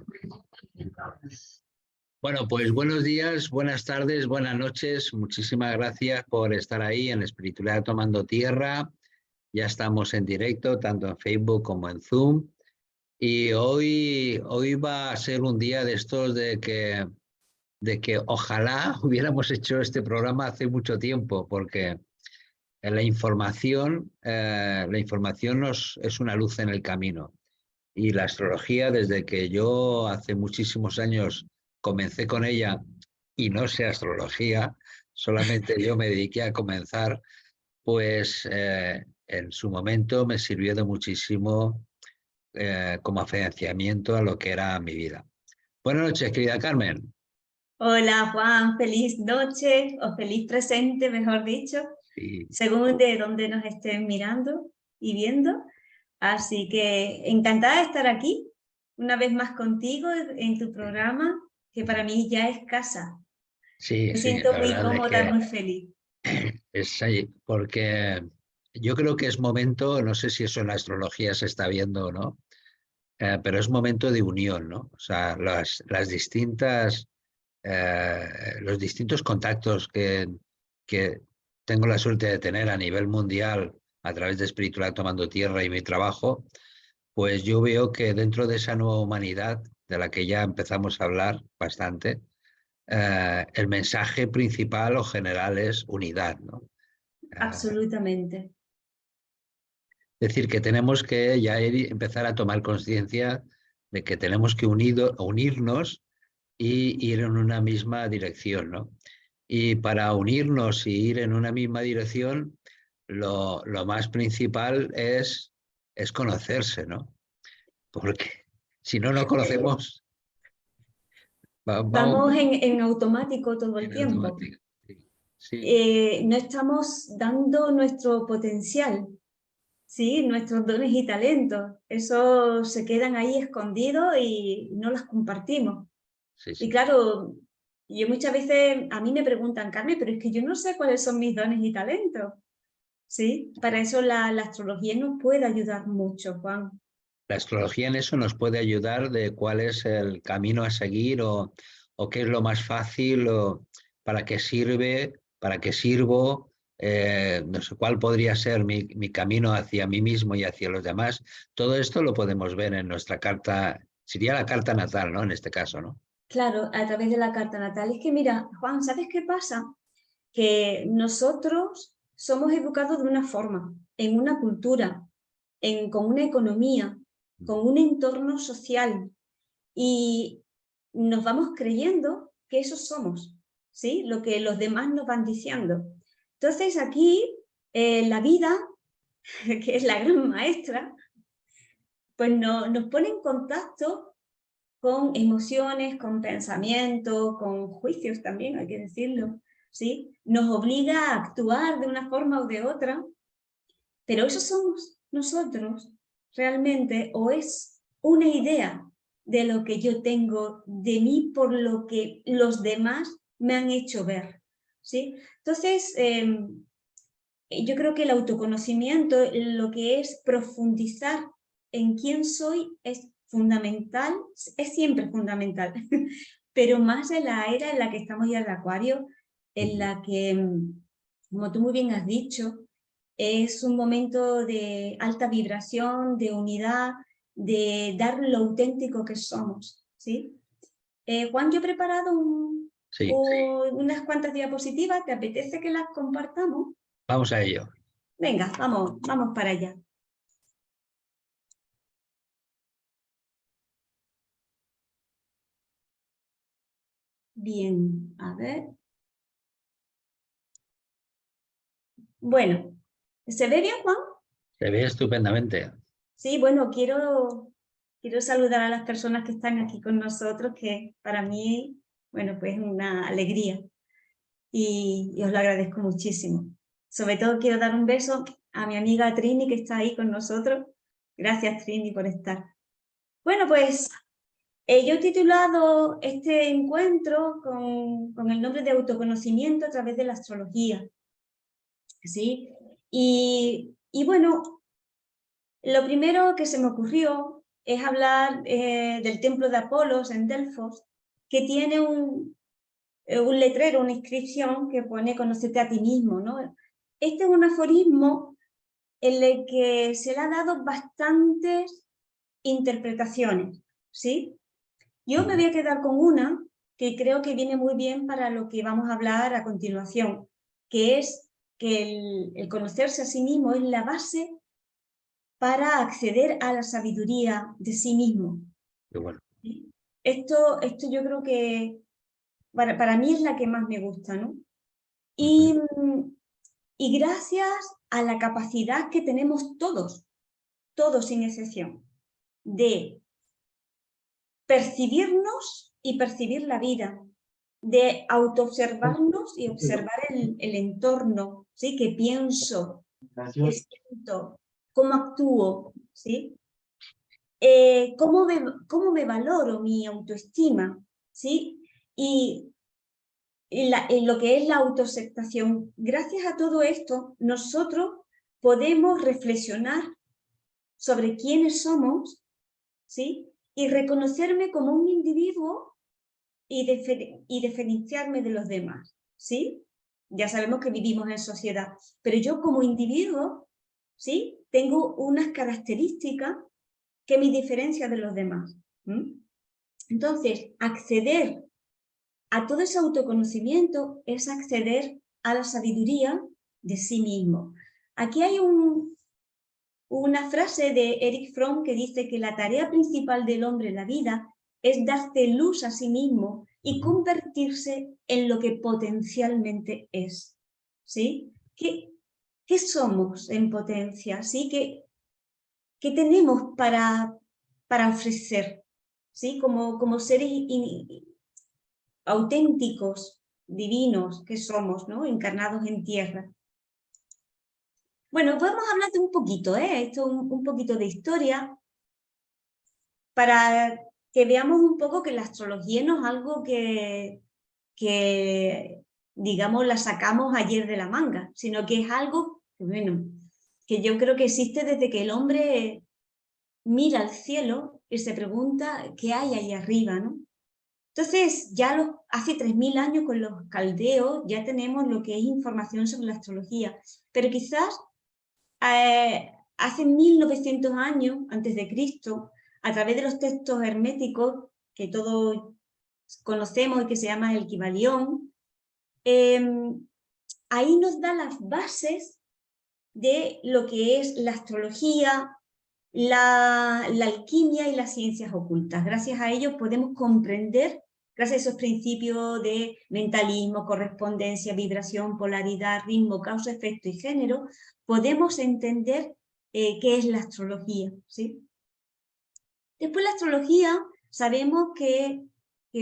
Bueno. Bueno, pues buenos días, buenas tardes, buenas noches. Muchísimas gracias por estar ahí en Espiritualidad Tomando Tierra. Ya estamos en directo, tanto en Facebook como en Zoom. Y hoy va a ser un día de estos de que ojalá hubiéramos hecho este programa hace mucho tiempo, porque la información es una luz en el camino. Y la astrología, desde que yo hace muchísimos años comencé con ella, y no sé astrología, solamente yo me dediqué a comenzar, pues en su momento me sirvió de muchísimo como financiamiento a lo que era mi vida. Buenas noches, querida Carmen. Hola Juan, feliz noche o feliz presente, mejor dicho, Sí. según de dónde nos estén mirando y viendo. Así que encantada de estar aquí, una vez más contigo en tu programa, que para mí ya es casa. Sí, Me sí, siento la muy verdad es cómoda, que muy feliz. es ahí, porque yo creo que es momento, no sé si eso en la astrología se está viendo o no, pero es momento de unión, ¿no? O sea, las distintas, los distintos contactos que tengo la suerte de tener a nivel mundial a través de Espiritualidad Tomando Tierra y mi trabajo, pues yo veo que dentro de esa nueva humanidad, de la que ya empezamos a hablar bastante, el mensaje principal o general es unidad, ¿no? Absolutamente. Es decir, que tenemos que ya empezar a tomar conciencia de que tenemos que unirnos y ir en una misma dirección, ¿no? Y para unirnos y ir en una misma dirección, lo más principal es conocerse, ¿no? Porque si no nos conocemos, vamos Vamos en automático todo el en tiempo. automático. Sí. No estamos dando nuestro potencial. Sí, nuestros dones y talentos, esos se quedan ahí escondidos y no los compartimos. Sí, Y sí. claro, yo muchas veces, a mí me preguntan, Carmen, pero es que yo no sé cuáles son mis dones y talentos. Sí, para eso la astrología nos puede ayudar mucho, Juan. La astrología en eso nos puede ayudar de cuál es el camino a seguir o qué es lo más fácil o para qué sirve, para qué sirvo, no sé cuál podría ser mi camino hacia mí mismo y hacia los demás. Todo esto lo podemos ver en nuestra carta, sería la carta natal, ¿no? En este caso, ¿no? Claro, a través de la carta natal. Es que mira, Juan, ¿sabes qué pasa? Que nosotros somos educados de una forma, en una cultura, con una economía, con un entorno social, y nos vamos creyendo que eso somos, ¿sí? Lo que los demás nos van diciendo. Entonces aquí la vida, que es la gran maestra, pues nos pone en contacto con emociones, con pensamientos, con juicios también, hay que decirlo, ¿sí? Nos obliga a actuar de una forma o de otra, pero eso somos nosotros realmente, o es una idea de lo que yo tengo de mí por lo que los demás me han hecho ver, ¿sí? Entonces, yo creo que el autoconocimiento, lo que es profundizar en quién soy, es fundamental, es siempre fundamental, pero más en la era en la que estamos ya de Acuario, en la que, como tú muy bien has dicho, es un momento de alta vibración, de unidad, de dar lo auténtico que somos, ¿sí? Juan, yo he preparado Sí, unas cuantas diapositivas, ¿te apetece que las compartamos? vamos a ello. Venga, vamos para allá. Bien, a ver. Bueno, ¿se ve bien, Juan? Se ve estupendamente. Sí, bueno, quiero saludar a las personas que están aquí con nosotros, que para mí, bueno, pues es una alegría y os lo agradezco muchísimo. Sobre todo quiero dar un beso a mi amiga Trini, que está ahí con nosotros. Gracias, Trini, por estar. Bueno, pues yo he titulado este encuentro con el nombre de autoconocimiento a través de la astrología, ¿sí? Y bueno, lo primero que se me ocurrió es hablar del templo de Apolos en Delfos, que tiene un letrero, una inscripción que pone "Conócete a ti mismo", ¿no? Este es un aforismo en el que se le ha dado bastantes interpretaciones, ¿sí? Yo me voy a quedar con una que creo que viene muy bien para lo que vamos a hablar a continuación, que es que el conocerse a sí mismo es la base para acceder a la sabiduría de sí mismo. Qué bueno. Esto yo creo que para mí es la que más me gusta, ¿no? Y gracias a la capacidad que tenemos todos sin excepción, de percibirnos y percibir la vida, de autoobservarnos y observar el entorno, ¿sí? ¿Qué pienso? ¿Qué siento? ¿Cómo actúo? ¿Sí? ¿Cómo me valoro mi autoestima? ¿Sí? Y en lo que es la autoaceptación. Gracias a todo esto, nosotros podemos reflexionar sobre quiénes somos, ¿sí? Y reconocerme como un individuo y diferenciarme de los demás, ¿sí? Ya sabemos que vivimos en sociedad, pero yo como individuo, ¿sí? Tengo unas características que me diferencian de los demás. Entonces, acceder a todo ese autoconocimiento es acceder a la sabiduría de sí mismo. Aquí hay una frase de Erich Fromm que dice que la tarea principal del hombre en la vida es darse luz a sí mismo y convertirse en lo que potencialmente es. ¿Sí? ¿Qué somos en potencia? ¿Sí? ¿Qué tenemos para ofrecer? ¿Sí? Como seres auténticos, divinos que somos, ¿no? Encarnados en tierra. Bueno, podemos hablar de un poquito, esto un poquito de historia, para que veamos un poco que la astrología no es algo que digamos, la sacamos ayer de la manga, sino que es algo que, bueno, que yo creo que existe desde que el hombre mira al cielo y se pregunta qué hay ahí arriba, ¿no? Entonces, ya hace 3000 años con los caldeos ya tenemos lo que es información sobre la astrología, pero quizás hace 1900 años, antes de Cristo, a través de los textos herméticos que todos conocemos y que se llama el Kybalión, ahí nos da las bases de lo que es la astrología, la alquimia y las ciencias ocultas. Gracias a ellos podemos comprender, gracias a esos principios de mentalismo, correspondencia, vibración, polaridad, ritmo, causa, efecto y género, podemos entender qué es la astrología, ¿sí? Después la astrología, sabemos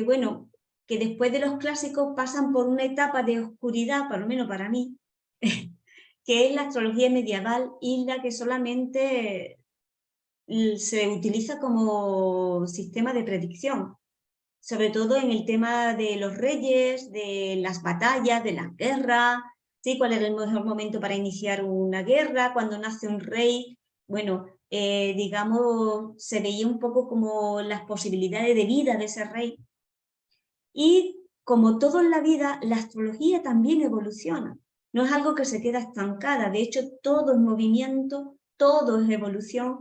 bueno, que después de los clásicos pasan por una etapa de oscuridad, por lo menos para mí, que es la astrología medieval y la que solamente se utiliza como sistema de predicción, sobre todo en el tema de los reyes, de las batallas, de las guerras, ¿sí? ¿Cuál era el mejor momento para iniciar una guerra? Cuando nace un rey, bueno, digamos, se veía un poco como las posibilidades de vida de ese rey. Y como todo en la vida, la astrología también evoluciona. No es algo que se queda estancada, de hecho todo es movimiento, todo es evolución,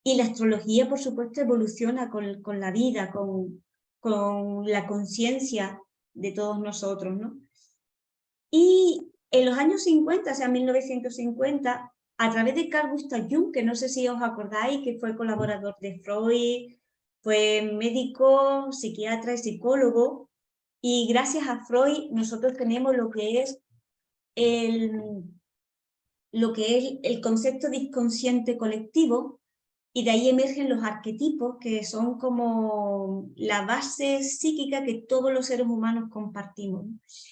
y la astrología, por supuesto, evoluciona con la vida, con la conciencia de todos nosotros, ¿no? Y en los años 50, o sea, 1950, a través de Carl Gustav Jung, que no sé si os acordáis, que fue colaborador de Freud, fue médico, psiquiatra y psicólogo, y gracias a Freud nosotros tenemos lo que es el concepto de inconsciente colectivo, y de ahí emergen los arquetipos, que son como la base psíquica que todos los seres humanos compartimos.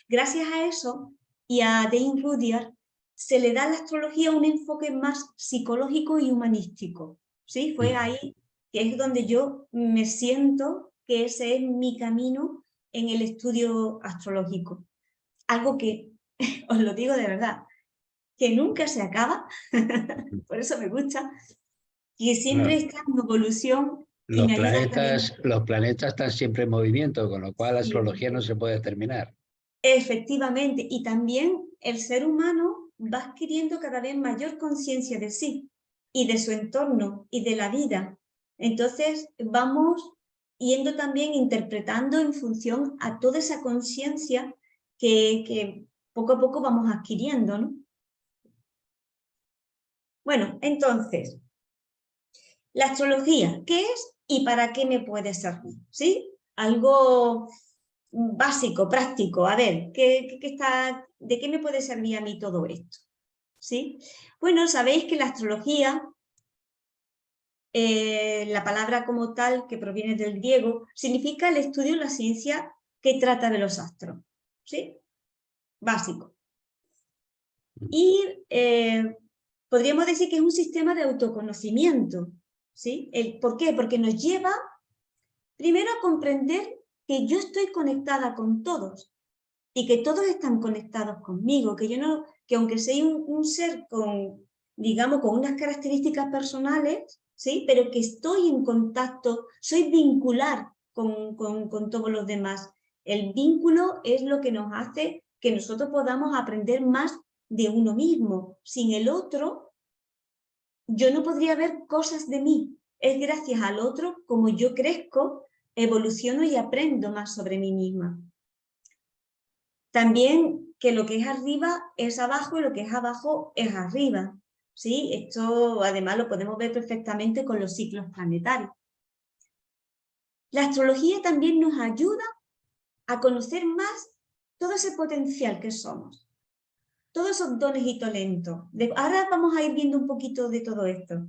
Gracias a eso y a Dane Rudyard se le da a la astrología un enfoque más psicológico y humanístico. ¿Sí? Fue ahí que es donde yo me siento que ese es mi camino en el estudio astrológico. Algo que, os lo digo de verdad, que nunca se acaba, por eso me gusta, que siempre Claro. está en evolución y me ayuda también. Los planetas están siempre en movimiento, con lo cual la Sí, astrología no se puede terminar. efectivamente, y también el ser humano va adquiriendo cada vez mayor conciencia de sí y de su entorno y de la vida. Entonces vamos yendo también interpretando en función a toda esa conciencia que poco a poco vamos adquiriendo, ¿no? Bueno, entonces, la astrología, ¿qué es y para qué me puede servir? ¿Sí? Algo básico, práctico. A ver, ¿de qué me puede servir a mí todo esto? ¿Sí? Bueno, sabéis que la astrología, la palabra como tal, que proviene del griego, significa el estudio de la ciencia que trata de los astros. ¿Sí? Básico. Y podríamos decir que es un sistema de autoconocimiento. ¿Sí? ¿Por qué? Porque nos lleva primero a comprender que yo estoy conectada con todos y que todos están conectados conmigo, que yo no, que aunque soy un ser con, digamos, con unas características personales, ¿sí? Pero que estoy en contacto, soy vincular con todos los demás. El vínculo es lo que nos hace que nosotros podamos aprender más de uno mismo. Sin el otro, yo no podría ver cosas de mí. Es gracias al otro como yo crezco, evoluciono y aprendo más sobre mí misma. También que lo que es arriba es abajo y lo que es abajo es arriba. ¿Sí? Esto además lo podemos ver perfectamente con los ciclos planetarios. La astrología también nos ayuda a conocer más todo ese potencial que somos, todos esos dones y talentos. Ahora vamos a ir viendo un poquito de todo esto.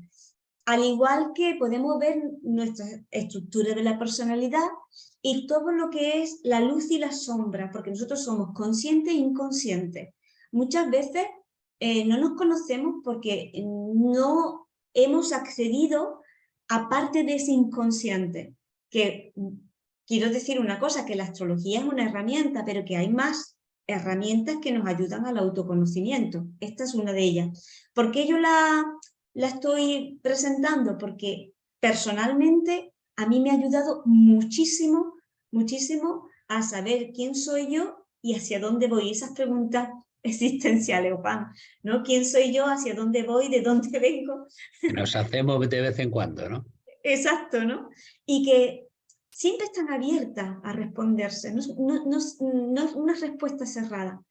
Al igual que podemos ver nuestra estructura de la personalidad y todo lo que es la luz y la sombra, porque nosotros somos conscientes e inconscientes. Muchas veces no nos conocemos porque no hemos accedido a parte de ese inconsciente, que quiero decir una cosa, que la astrología es una herramienta, pero que hay más herramientas que nos ayudan al autoconocimiento. Esta es una de ellas. ¿Por qué yo la estoy presentando? Porque personalmente a mí me ha ayudado muchísimo, muchísimo a saber quién soy yo y hacia dónde voy. Esas preguntas existenciales, Juan, ¿no? ¿Quién soy yo? ¿Hacia dónde voy? ¿De dónde vengo? Que nos hacemos de vez en cuando, ¿no? Exacto, ¿no? Y que siempre están abiertas a responderse, no es una respuesta cerrada,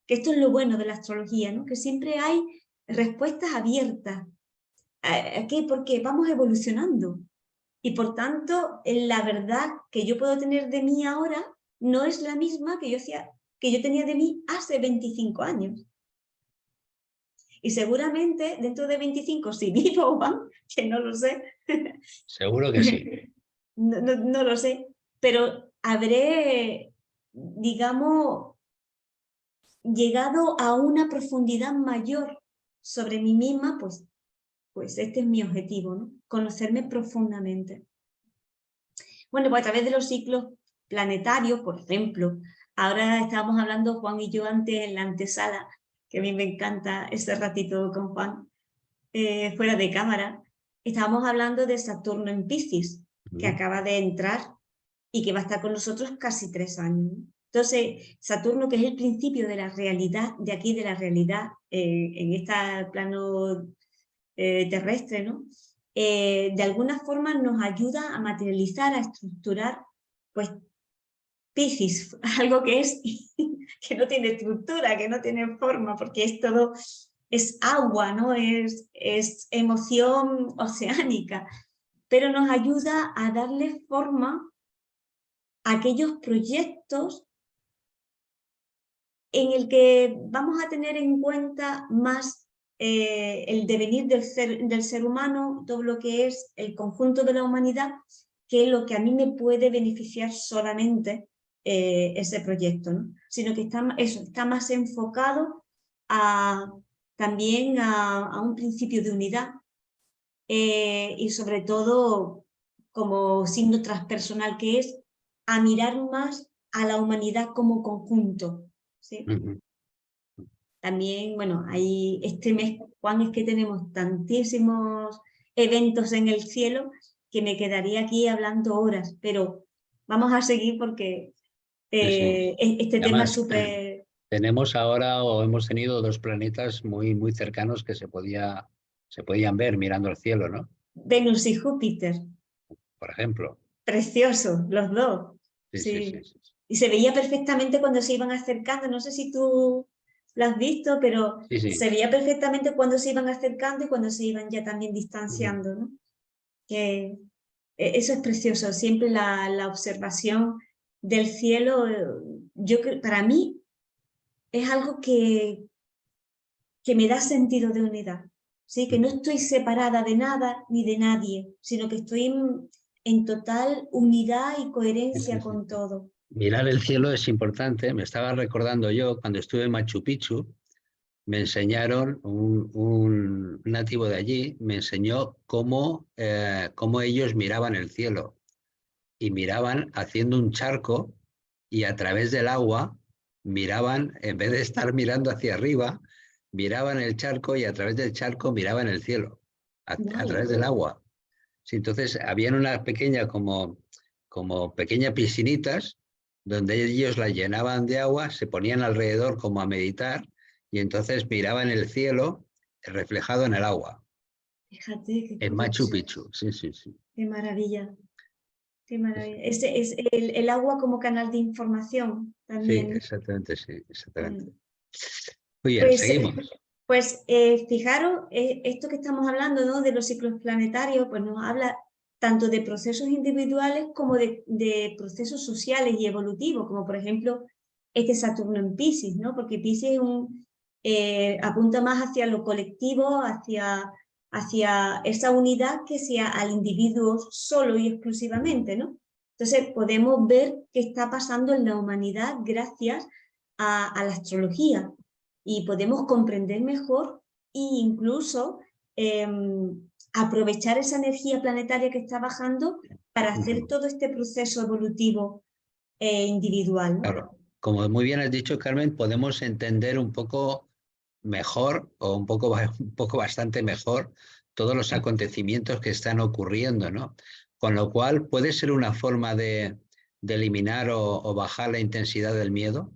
que esto es lo bueno de la astrología, ¿no? Que siempre hay respuestas abiertas. ¿A qué? Porque vamos evolucionando. Y por tanto, la verdad que yo puedo tener de mí ahora no es la misma que yo tenía de mí hace 25 años. Y seguramente dentro de 25, si vivo, Juan, que no lo sé, Seguro que sí. no lo sé, pero habré, digamos, llegado a una profundidad mayor sobre mí misma, pues este es mi objetivo, ¿no? Conocerme profundamente. Bueno, pues a través de los ciclos planetarios, por ejemplo, ahora estábamos hablando Juan y yo antes en la antesala, que a mí me encanta ese ratito con Juan, fuera de cámara, estábamos hablando de Saturno en Piscis, que acaba de entrar y que va a estar con nosotros casi 3 años. Entonces, Saturno, que es el principio de la realidad, de aquí de la realidad, en este plano terrestre, ¿no? De alguna forma nos ayuda a materializar, a estructurar, pues, Piscis, algo que es que no tiene estructura, que no tiene forma, porque es todo, es agua, ¿no? Es emoción oceánica, pero nos ayuda a darle forma a aquellos proyectos en el que vamos a tener en cuenta más el devenir del ser humano, todo lo que es el conjunto de la humanidad, que es lo que a mí me puede beneficiar solamente ese proyecto, ¿no? Sino que está más enfocado también a un principio de unidad y sobre todo como signo transpersonal que es a mirar más a la humanidad como conjunto, ¿sí? También, bueno, hay este mes, Juan, es que tenemos tantísimos eventos en el cielo que me quedaría aquí hablando horas, pero vamos a seguir porque Sí. este tema es Además, súper... tenemos ahora o hemos tenido dos planetas muy cercanos que se podían ver mirando al cielo, ¿no? Venus y Júpiter, Por ejemplo. preciosos los dos, Sí, sí, sí, sí. sí. Y se veía perfectamente cuando se iban acercando, no sé si tú lo has visto, pero Sí, sí. se veía perfectamente cuando se iban acercando y cuando se iban ya también distanciando, ¿no? Que eso es precioso, siempre la observación del cielo, yo creo, para mí es algo que me da sentido de unidad, ¿sí? Que no estoy separada de nada ni de nadie, sino que estoy en total unidad y Sí, coherencia sí, sí. con todo. Mirar el cielo es importante. Me estaba recordando yo, cuando estuve en Machu Picchu, me enseñaron, un nativo de allí me enseñó cómo ellos miraban el cielo. Y miraban haciendo un charco y a través del agua miraban, en vez de estar mirando hacia arriba, miraban el charco y a través del charco miraban el cielo, a través Wow. del agua. Sí, entonces habían una pequeña como pequeñas piscinitas donde ellos la llenaban de agua, se ponían alrededor como a meditar y entonces miraban el cielo reflejado en el agua, Fíjate qué en Machu curioso, Picchu. Sí, sí, sí. qué maravilla, qué maravilla. Es el agua como canal de información Sí, también. exactamente, sí, exactamente. Mm. Muy bien, Pues, seguimos. fijaros, esto que estamos hablando, ¿no? De los ciclos planetarios, pues nos habla tanto de procesos individuales como de procesos sociales y evolutivos, como por ejemplo este Saturno en Piscis, ¿no? Porque Piscis apunta más hacia lo colectivo, hacia esa unidad que sea al individuo solo y exclusivamente, ¿no? Entonces podemos ver qué está pasando en la humanidad gracias a la astrología y podemos comprender mejor e incluso aprovechar esa energía planetaria que está bajando para hacer todo este proceso evolutivo individual, ¿no? Claro, como muy bien has dicho, Carmen, podemos entender un poco mejor o un poco bastante mejor todos los acontecimientos que están ocurriendo, ¿no? Con lo cual puede ser una forma de eliminar o bajar la intensidad del miedo.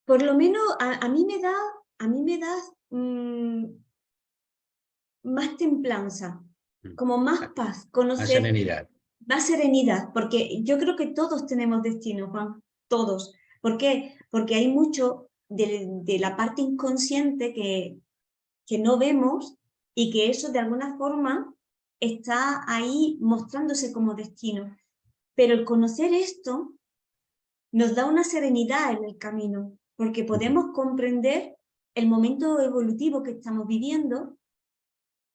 Por lo menos a mí me da mm, más templanza, Mm. como más paz, Más conocer serenidad. más serenidad, porque yo creo que todos tenemos destino, Juan, todos. ¿Por qué? Porque hay mucho de la parte inconsciente que no vemos y que eso de alguna forma está ahí mostrándose como destino. Pero el conocer esto nos da una serenidad en el camino, porque podemos comprender el momento evolutivo que estamos viviendo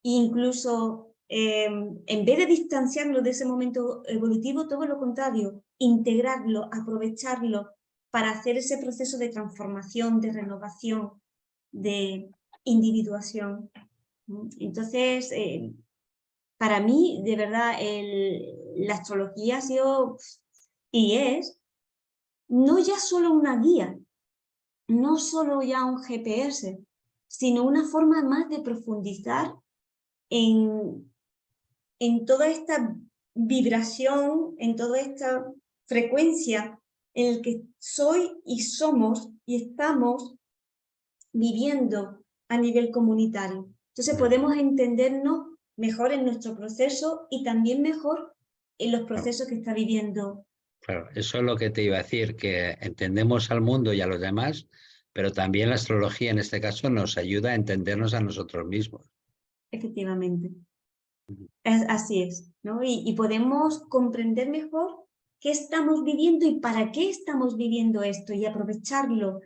e incluso en vez de distanciarlo de ese momento evolutivo, todo lo contrario, integrarlo, aprovecharlo para hacer ese proceso de transformación, de renovación, de individuación. Entonces, para mí, de verdad, la astrología ha sido y es no ya solo una guía, no solo ya un GPS, sino una forma más de profundizar en, en toda esta vibración, en toda esta frecuencia en el que soy y somos y estamos viviendo a nivel comunitario. Entonces podemos entendernos mejor en nuestro proceso y también mejor en los Claro, procesos que está viviendo. claro, eso es lo que te iba a decir, que entendemos al mundo y a los demás, pero también la astrología en este caso nos ayuda a entendernos a nosotros mismos. Efectivamente. Así es, ¿no? Y podemos comprender mejor qué estamos viviendo y para qué estamos viviendo esto y aprovecharlo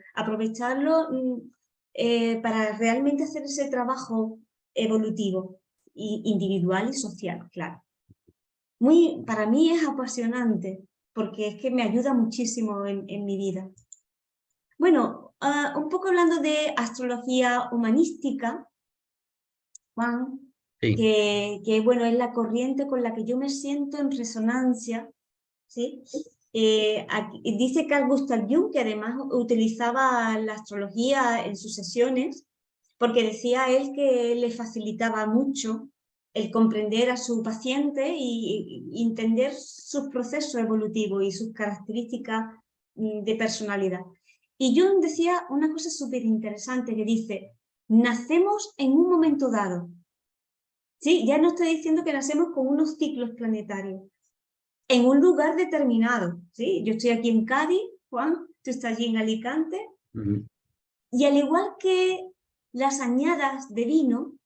para realmente hacer ese trabajo evolutivo, individual y social, claro. Para mí es apasionante porque es que me ayuda muchísimo en mi vida. Bueno, un poco hablando de astrología humanística, Juan, Sí, bueno, es la corriente con la que yo me siento en resonancia, ¿sí? Dice Carl Gustav Jung, que además utilizaba la astrología en sus sesiones, porque decía él que le facilitaba mucho el comprender a su paciente y entender sus procesos evolutivos y sus características de personalidad. Y Jung decía una cosa súper interesante que dice, nacemos en un momento dado. ¿Sí? Ya no estoy diciendo que nacemos con unos ciclos planetarios, en un lugar determinado. ¿Sí? Yo estoy aquí en Cádiz, Juan, tú estás allí en Alicante, y al igual que las añadas de vino,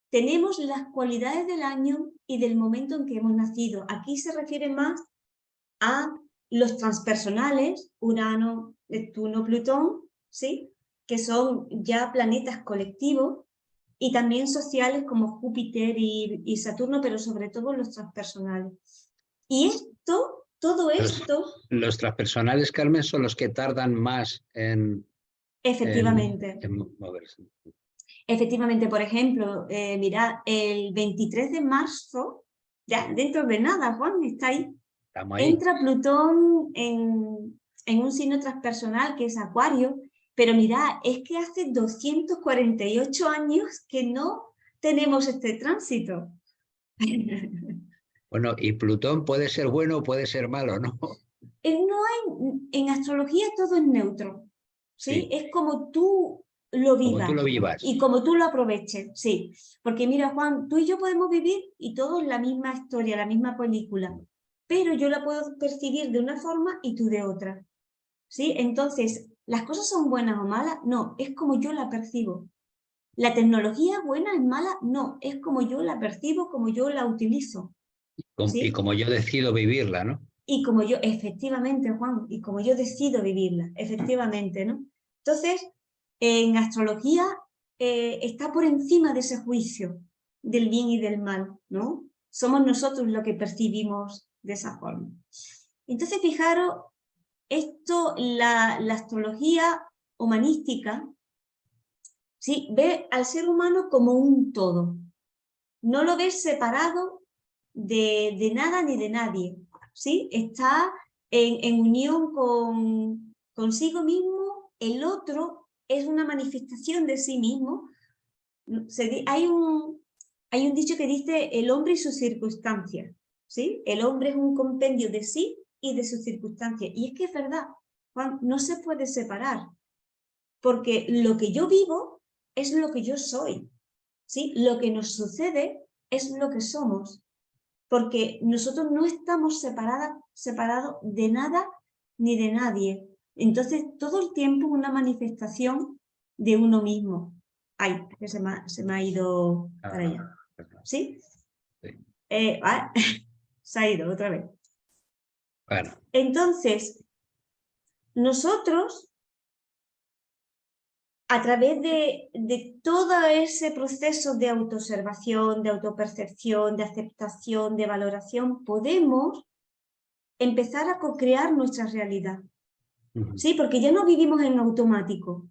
tenemos las cualidades del año y del momento en que hemos nacido. Aquí se refiere más a los transpersonales, Urano, Neptuno, Plutón, ¿sí? Que son ya planetas colectivos, y también sociales como Júpiter y Saturno, pero sobre todo los transpersonales. Y esto, todo esto... Los transpersonales, Carmen, son los que tardan más en Efectivamente. en moverse. Efectivamente, por ejemplo, mirad, el 23 de marzo, ya dentro de nada, Juan, está ahí, entra Plutón en un signo transpersonal que es Acuario, pero mirad, es que hace 248 años que no tenemos este tránsito. Bueno, y Plutón puede ser bueno o puede ser malo, ¿no? En astrología todo es neutro, ¿sí? Sí. Es como tú lo vivas. Como tú lo vivas. Y como tú lo aproveches, sí. Porque mira, Juan, tú y yo podemos vivir y todos la misma historia, la misma película, pero yo la puedo percibir de una forma y tú de otra, ¿sí? Entonces, ¿las cosas son buenas o malas? No, es como yo la percibo. ¿La tecnología es buena, es mala? No, es como yo la percibo, como yo la utilizo. ¿Sí? Y como yo decido vivirla, ¿no? Y como yo, efectivamente, Juan, y como yo decido vivirla, efectivamente, ¿no? Entonces, en astrología está por encima de ese juicio del bien y del mal, ¿no? Somos nosotros los que percibimos de esa forma. Entonces, fijaros, esto, la astrología humanística, ¿sí? Ve al ser humano como un todo. No lo ves separado de nada ni de nadie, ¿sí? Está en unión consigo mismo, el otro es una manifestación de sí mismo. Hay un dicho que dice el hombre y sus circunstancias, ¿sí? El hombre es un compendio de sí y de sus circunstancias. Y es que es verdad, Juan, no se puede separar, porque lo que yo vivo es lo que yo soy, ¿sí? Lo que nos sucede es lo que somos, porque nosotros no estamos separados de nada ni de nadie. Entonces, todo el tiempo es una manifestación de uno mismo. Ay, que se me ha ido para allá. ¿Sí? Sí. Se ha ido otra vez. Bueno. Entonces, nosotros, a través de todo ese proceso de autoobservación, de autopercepción, de aceptación, de valoración, podemos empezar a co-crear nuestra realidad. Sí, porque ya no vivimos en automático.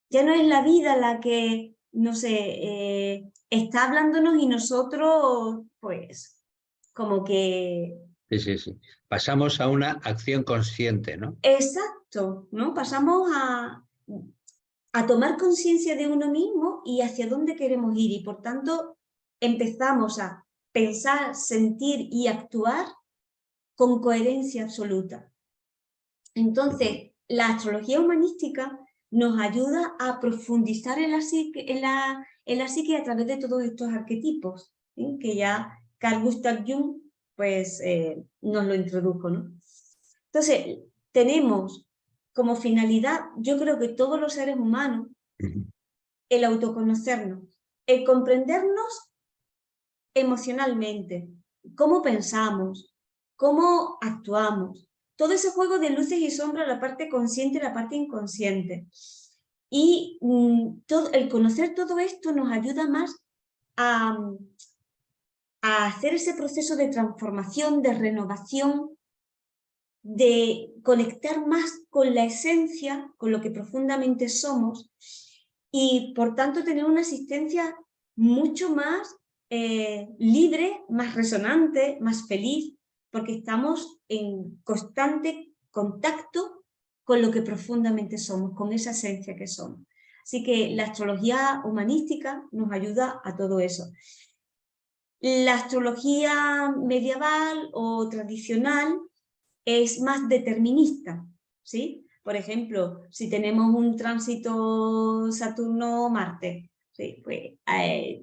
Ya no es la vida la que, no sé, está hablándonos y nosotros, pues, como que... Sí. Pasamos a una acción consciente, ¿no? Exacto, ¿no? Pasamos a tomar conciencia de uno mismo y hacia dónde queremos ir. Y por tanto, empezamos a pensar, sentir y actuar con coherencia absoluta. Entonces, la astrología humanística nos ayuda a profundizar en la psique a través de todos estos arquetipos, ¿sí? Que ya Carl Gustav Jung pues, nos lo introdujo, ¿no? Entonces, tenemos como finalidad, yo creo que todos los seres humanos, el autoconocernos, el comprendernos emocionalmente, cómo pensamos, cómo actuamos, todo ese juego de luces y sombras, la parte consciente y la parte inconsciente. Y el conocer todo esto nos ayuda más a hacer ese proceso de transformación, de renovación, de conectar más con la esencia, con lo que profundamente somos, y por tanto tener una existencia mucho más libre, más resonante, más feliz, porque estamos en constante contacto con lo que profundamente somos, con esa esencia que somos. Así que la astrología humanística nos ayuda a todo eso. La astrología medieval o tradicional es más determinista, ¿sí? Por ejemplo, si tenemos un tránsito Saturno-Marte, ¿sí? Pues,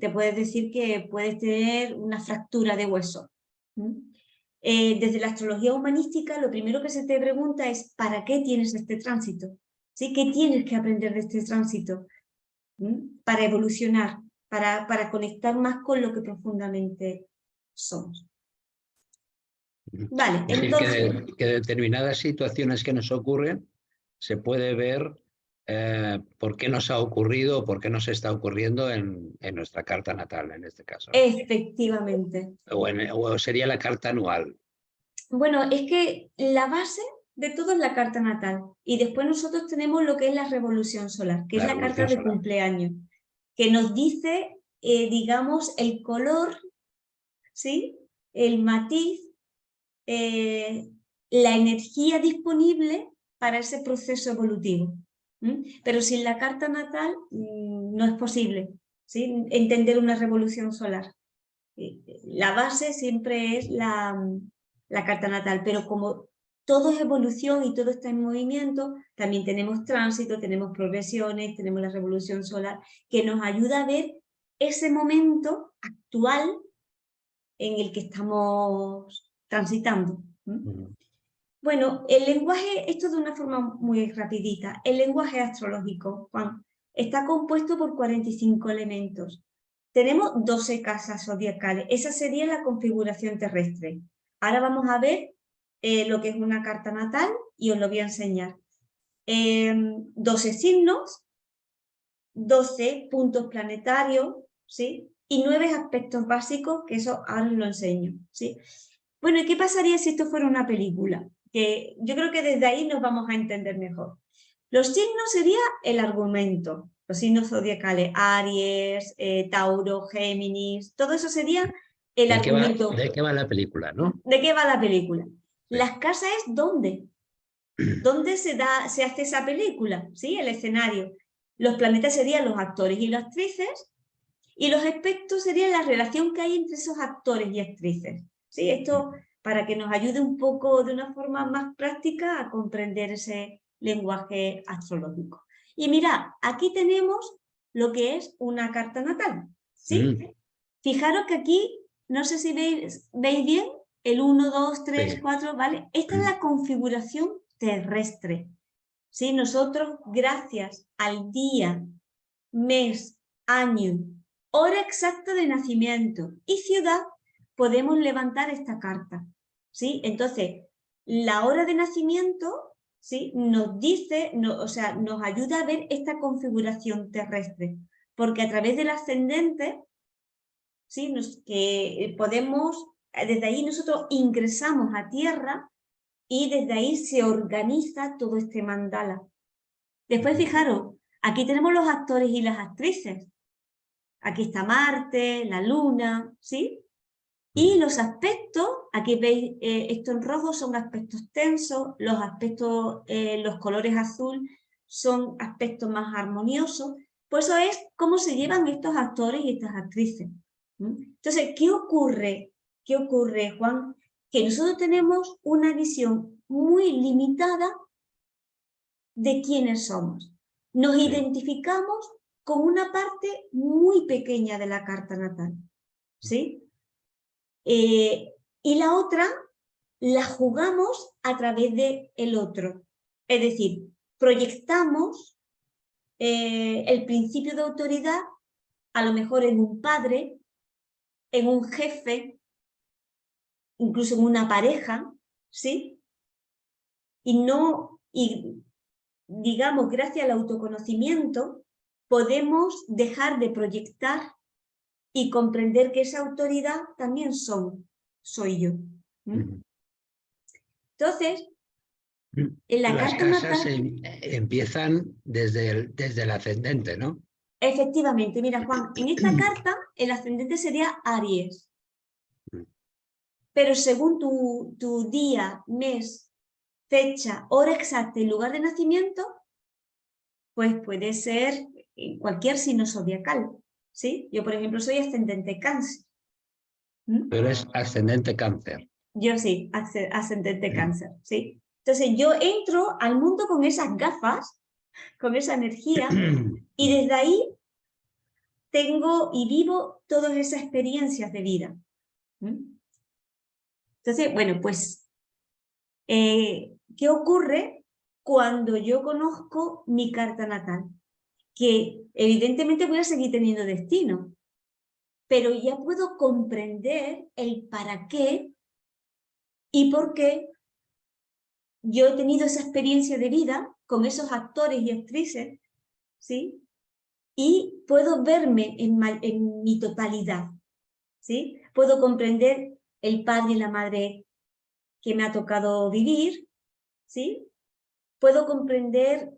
te puedes decir que puedes tener una fractura de hueso. Desde la astrología humanística, lo primero que se te pregunta es ¿para qué tienes este tránsito? ¿Sí? ¿Qué tienes que aprender de este tránsito? Para evolucionar, para conectar más con lo que profundamente somos. Vale, Es decir, entonces... que determinadas situaciones que nos ocurren se puede ver por qué nos ha ocurrido o por qué nos está ocurriendo en nuestra carta natal, en este caso, ¿no? Efectivamente. O sería la carta anual. Bueno, es que la base de todo es la carta natal y después nosotros tenemos lo que es la revolución solar, que es La la carta revolución de solar. cumpleaños, que nos dice, digamos, el color, ¿sí? El matiz, la energía disponible para ese proceso evolutivo. Pero sin la carta natal no es posible, ¿sí? Entender una revolución solar. La base siempre es la carta natal, pero como todo es evolución y todo está en movimiento, también tenemos tránsito, tenemos progresiones, tenemos la revolución solar, que nos ayuda a ver ese momento actual en el que estamos transitando. Bueno, el lenguaje, esto de una forma muy rapidita, el lenguaje astrológico, Juan, está compuesto por 45 elementos. Tenemos 12 casas zodiacales, esa sería la configuración terrestre. Ahora vamos a ver lo que es una carta natal y os lo voy a enseñar. 12 signos, 12 puntos planetarios, ¿sí? Y 9 aspectos básicos, que eso ahora os lo enseño, ¿sí? Bueno, ¿y qué pasaría si esto fuera una película? Que yo creo que desde ahí nos vamos a entender mejor. Los signos sería el argumento, los signos zodiacales, Aries, Tauro, Géminis, todo eso sería el argumento. ¿De qué va la película, no? ¿De qué va la película? Sí. Las casas es dónde. ¿Dónde se hace esa película? ¿Sí? El escenario. Los planetas serían los actores y las actrices, y los aspectos serían la relación que hay entre esos actores y actrices. ¿Sí? Esto para que nos ayude un poco de una forma más práctica a comprender ese lenguaje astrológico. Y mirad, aquí tenemos lo que es una carta natal. ¿Sí? Fijaros que aquí, no sé si veis bien, el 1, 2, 3, 4, ¿vale? Esta es la configuración terrestre. ¿Sí? Nosotros, gracias al día, mes, año, hora exacta de nacimiento y ciudad, podemos levantar esta carta. ¿Sí? Entonces, la hora de nacimiento, ¿sí? Nos dice, o sea, nos ayuda a ver esta configuración terrestre, porque a través del ascendente, ¿sí? Que podemos, desde ahí nosotros ingresamos a tierra y desde ahí se organiza todo este mandala. Después, fijaros, aquí tenemos los actores y las actrices. Aquí está Marte, la Luna, ¿sí? Y los aspectos, aquí veis, esto en rojo son aspectos tensos, los aspectos, los colores azul son aspectos más armoniosos. Pues eso es cómo se llevan estos actores y estas actrices. Entonces, ¿qué ocurre? ¿Qué ocurre, Juan? Que nosotros tenemos una visión muy limitada de quiénes somos. Nos identificamos con una parte muy pequeña de la carta natal, ¿sí? Y la otra la jugamos a través del otro. Es decir, proyectamos el principio de autoridad a lo mejor en un padre, en un jefe, incluso en una pareja, ¿sí? Y digamos, gracias al autoconocimiento, podemos dejar de proyectar y comprender que esa autoridad también soy yo. Entonces, en la Las carta casas natal... empiezan desde el ascendente, ¿no? Efectivamente, mira, Juan, en esta carta el ascendente sería Aries, pero según tu día, mes, fecha, hora exacta y lugar de nacimiento, pues puede ser cualquier signo zodiacal, ¿sí? Yo, por ejemplo, soy ascendente Cáncer. Tú eres ascendente Cáncer. Yo sí, ascendente Cáncer, ¿sí? Entonces yo entro al mundo con esas gafas, con esa energía, y desde ahí tengo y vivo todas esas experiencias de vida. Entonces, bueno, pues, ¿qué ocurre cuando yo conozco mi carta natal? Que evidentemente voy a seguir teniendo destino, pero ya puedo comprender el para qué y por qué yo he tenido esa experiencia de vida con esos actores y actrices, ¿sí? Y puedo verme en mi totalidad, ¿sí? Puedo comprender el padre y la madre que me ha tocado vivir, ¿sí? Puedo comprender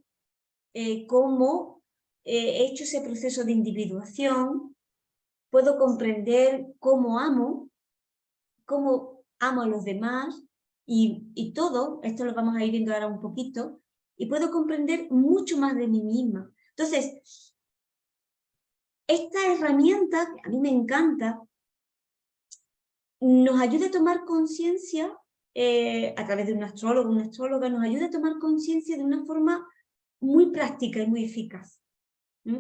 cómo he hecho ese proceso de individuación, puedo comprender cómo amo a los demás y todo, esto lo vamos a ir viendo ahora un poquito, y puedo comprender mucho más de mí misma. Entonces, esta herramienta, que a mí me encanta, nos ayuda a tomar conciencia, a través de un astrólogo, una astróloga, nos ayuda a tomar conciencia de una forma muy práctica y muy eficaz.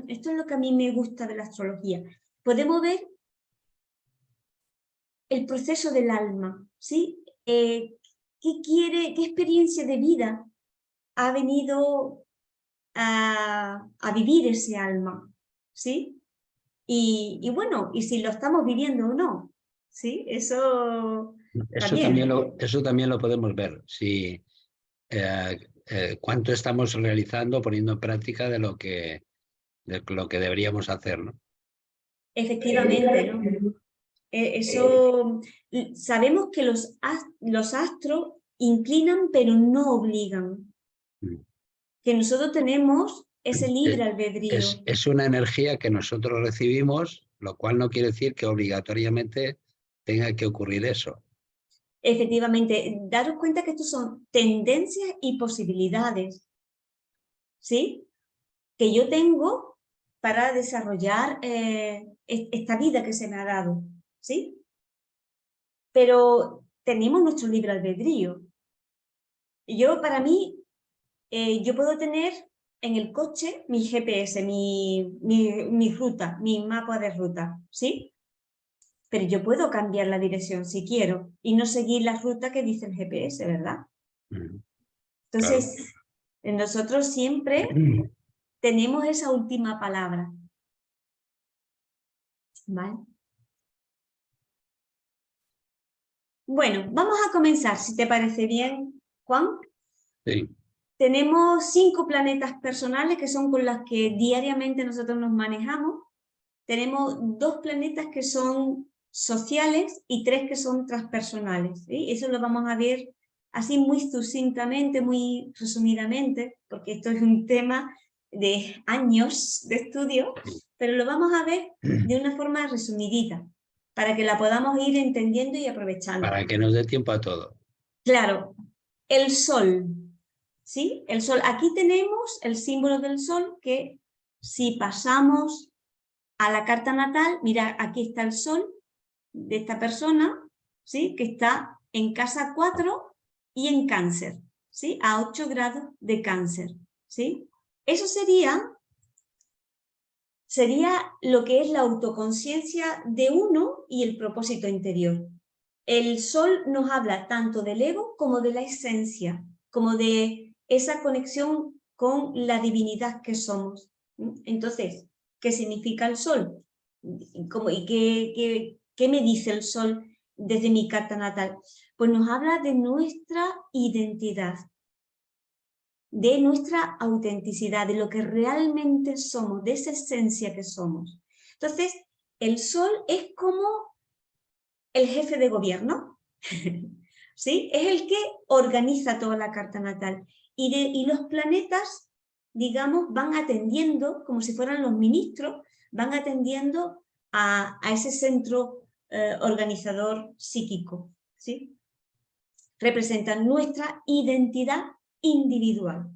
Esto es lo que a mí me gusta de la astrología. Podemos ver el proceso del alma, ¿sí? ¿Qué experiencia de vida ha venido a vivir ese alma? ¿Sí? Y bueno, y si lo estamos viviendo o no, ¿sí? Eso también. Eso también lo podemos ver, si cuánto estamos realizando, poniendo en práctica de lo que deberíamos hacer, ¿no? Efectivamente, ¿no? Eso, sabemos que los astros inclinan pero no obligan, que nosotros tenemos ese libre albedrío. Es una energía que nosotros recibimos, lo cual no quiere decir que obligatoriamente tenga que ocurrir eso. Efectivamente, daros cuenta que estos son tendencias y posibilidades, ¿sí? Que yo tengo para desarrollar esta vida que se me ha dado, ¿sí? Pero tenemos nuestro libre albedrío. Para mí, yo puedo tener en el coche mi GPS, mi ruta, mi mapa de ruta, ¿sí? Pero yo puedo cambiar la dirección si quiero y no seguir la ruta que dice el GPS, ¿verdad? Entonces, claro, nosotros siempre tenemos esa última palabra, ¿vale? Bueno, vamos a comenzar, si te parece bien, Juan. Sí. Tenemos 5 planetas personales que son con los que diariamente nosotros nos manejamos. Tenemos 2 planetas que son sociales y 3 que son transpersonales, ¿sí? Eso lo vamos a ver así muy sucintamente, muy resumidamente, porque esto es un tema de años de estudio, pero lo vamos a ver de una forma resumidita, para que la podamos ir entendiendo y aprovechando. Para que nos dé tiempo a todo. Claro, el Sol, ¿sí? El Sol, aquí tenemos el símbolo del Sol que si pasamos a la carta natal, mira, aquí está el Sol de esta persona, ¿sí? Que está en casa 4 y en Cáncer, ¿sí? A 8 grados de Cáncer, ¿sí? Eso sería lo que es la autoconciencia de uno y el propósito interior. El Sol nos habla tanto del ego como de la esencia, como de esa conexión con la divinidad que somos. Entonces, ¿qué significa el Sol? ¿Qué me dice el Sol desde mi carta natal? Pues nos habla de nuestra identidad, de nuestra autenticidad, de lo que realmente somos, de esa esencia que somos. Entonces, el Sol es como el jefe de gobierno, ¿sí? Es el que organiza toda la carta natal. Y los planetas, digamos, van atendiendo, como si fueran los ministros, van atendiendo a ese centro organizador psíquico, ¿sí? Representan nuestra identidad individual.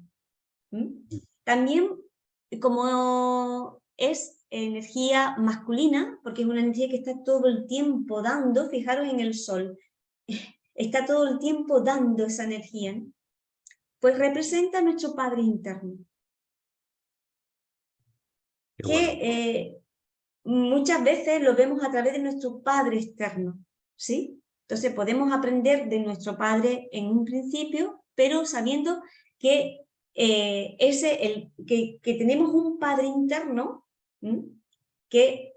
También como es energía masculina, porque es una energía que está todo el tiempo dando, fijaros en el sol, está todo el tiempo dando esa energía, ¿no? Pues representa a nuestro padre interno, Qué bueno. que muchas veces lo vemos a través de nuestro padre externo, ¿sí? Entonces podemos aprender de nuestro padre en un principio, pero sabiendo que, que tenemos un padre interno, ¿m? que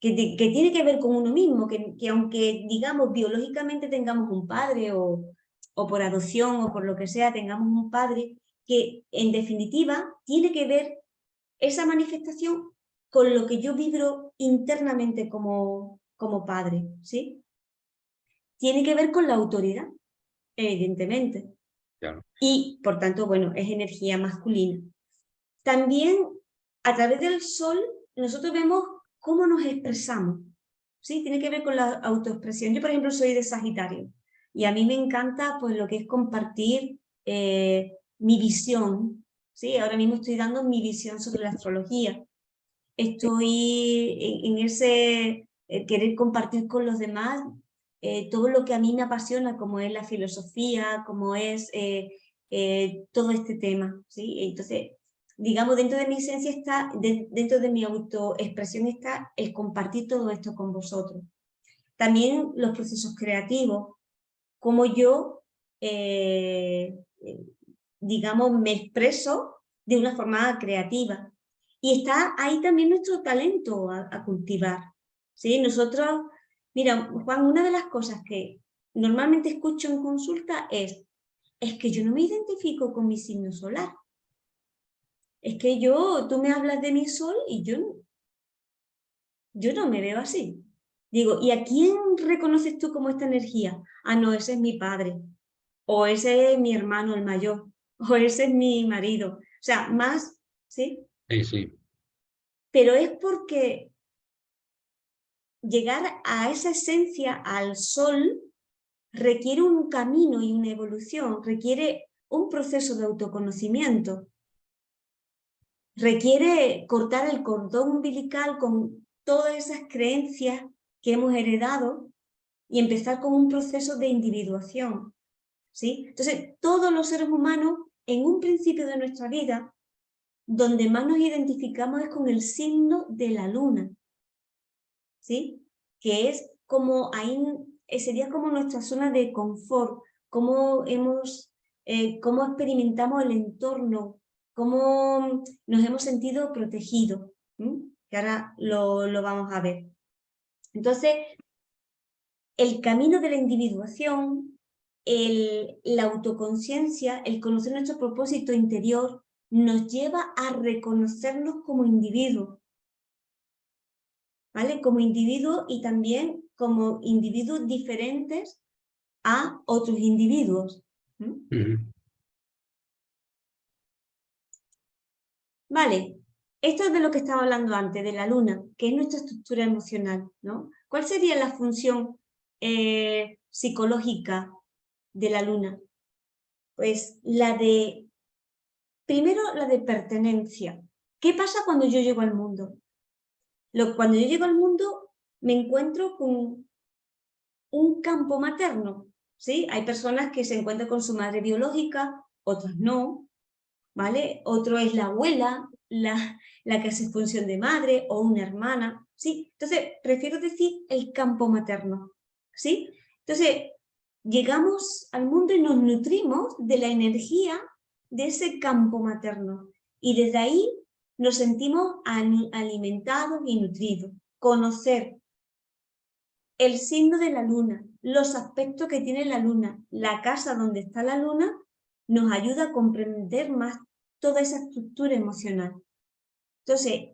tiene que ver con uno mismo, que aunque digamos biológicamente tengamos un padre o por adopción o por lo que sea tengamos un padre, que en definitiva tiene que ver esa manifestación con lo que yo vibro internamente como padre, ¿sí? Tiene que ver con la autoridad, evidentemente. Claro. Y, por tanto, bueno, es energía masculina. También, a través del sol, nosotros vemos cómo nos expresamos, ¿sí? Tiene que ver con la autoexpresión. Yo, por ejemplo, soy de Sagitario y a mí me encanta pues lo que es compartir mi visión, ¿sí? Ahora mismo estoy dando mi visión sobre la astrología. Estoy en ese querer compartir con los demás todo lo que a mí me apasiona, como es la filosofía, como es todo este tema, ¿sí? Entonces, digamos, dentro de mi esencia está, dentro de mi autoexpresión está el compartir todo esto con vosotros. También los procesos creativos, como yo, digamos, me expreso de una forma creativa. Y está ahí también nuestro talento a cultivar, ¿sí? Nosotros, mira, Juan, una de las cosas que normalmente escucho en consulta es que yo no me identifico con mi signo solar. Es que tú me hablas de mi sol y yo no me veo así. Digo, ¿y a quién reconoces tú como esta energía? Ah, no, ese es mi padre, o ese es mi hermano el mayor, o ese es mi marido. O sea, más, ¿sí? Sí, sí. Pero es porque llegar a esa esencia, al sol, requiere un camino y una evolución, requiere un proceso de autoconocimiento, requiere cortar el cordón umbilical con todas esas creencias que hemos heredado y empezar con un proceso de individuación, ¿sí? Entonces, todos los seres humanos, en un principio de nuestra vida, donde más nos identificamos es con el signo de la luna, ¿sí? Que es como ahí, sería como nuestra zona de confort, cómo cómo experimentamos el entorno, cómo nos hemos sentido protegidos, ¿sí? Que ahora lo vamos a ver. Entonces, el camino de la individuación, la autoconciencia, el conocer nuestro propósito interior, nos lleva a reconocernos como individuos, ¿vale? Como individuos y también como individuos diferentes a otros individuos. Vale, esto es de lo que estaba hablando antes, de la luna, que es nuestra estructura emocional, ¿no? ¿Cuál sería la función psicológica de la luna? Pues primero la de pertenencia. ¿Qué pasa cuando yo llego al mundo? Cuando yo llego al mundo me encuentro con un campo materno, ¿sí? Hay personas que se encuentran con su madre biológica, otras no, ¿vale? Otro es la abuela, la que hace función de madre o una hermana, ¿sí? Entonces, prefiero decir el campo materno, ¿sí? Entonces, llegamos al mundo y nos nutrimos de la energía de ese campo materno y desde ahí nos sentimos alimentados y nutridos. Conocer el signo de la luna, los aspectos que tiene la luna, la casa donde está la luna, nos ayuda a comprender más toda esa estructura emocional. Entonces,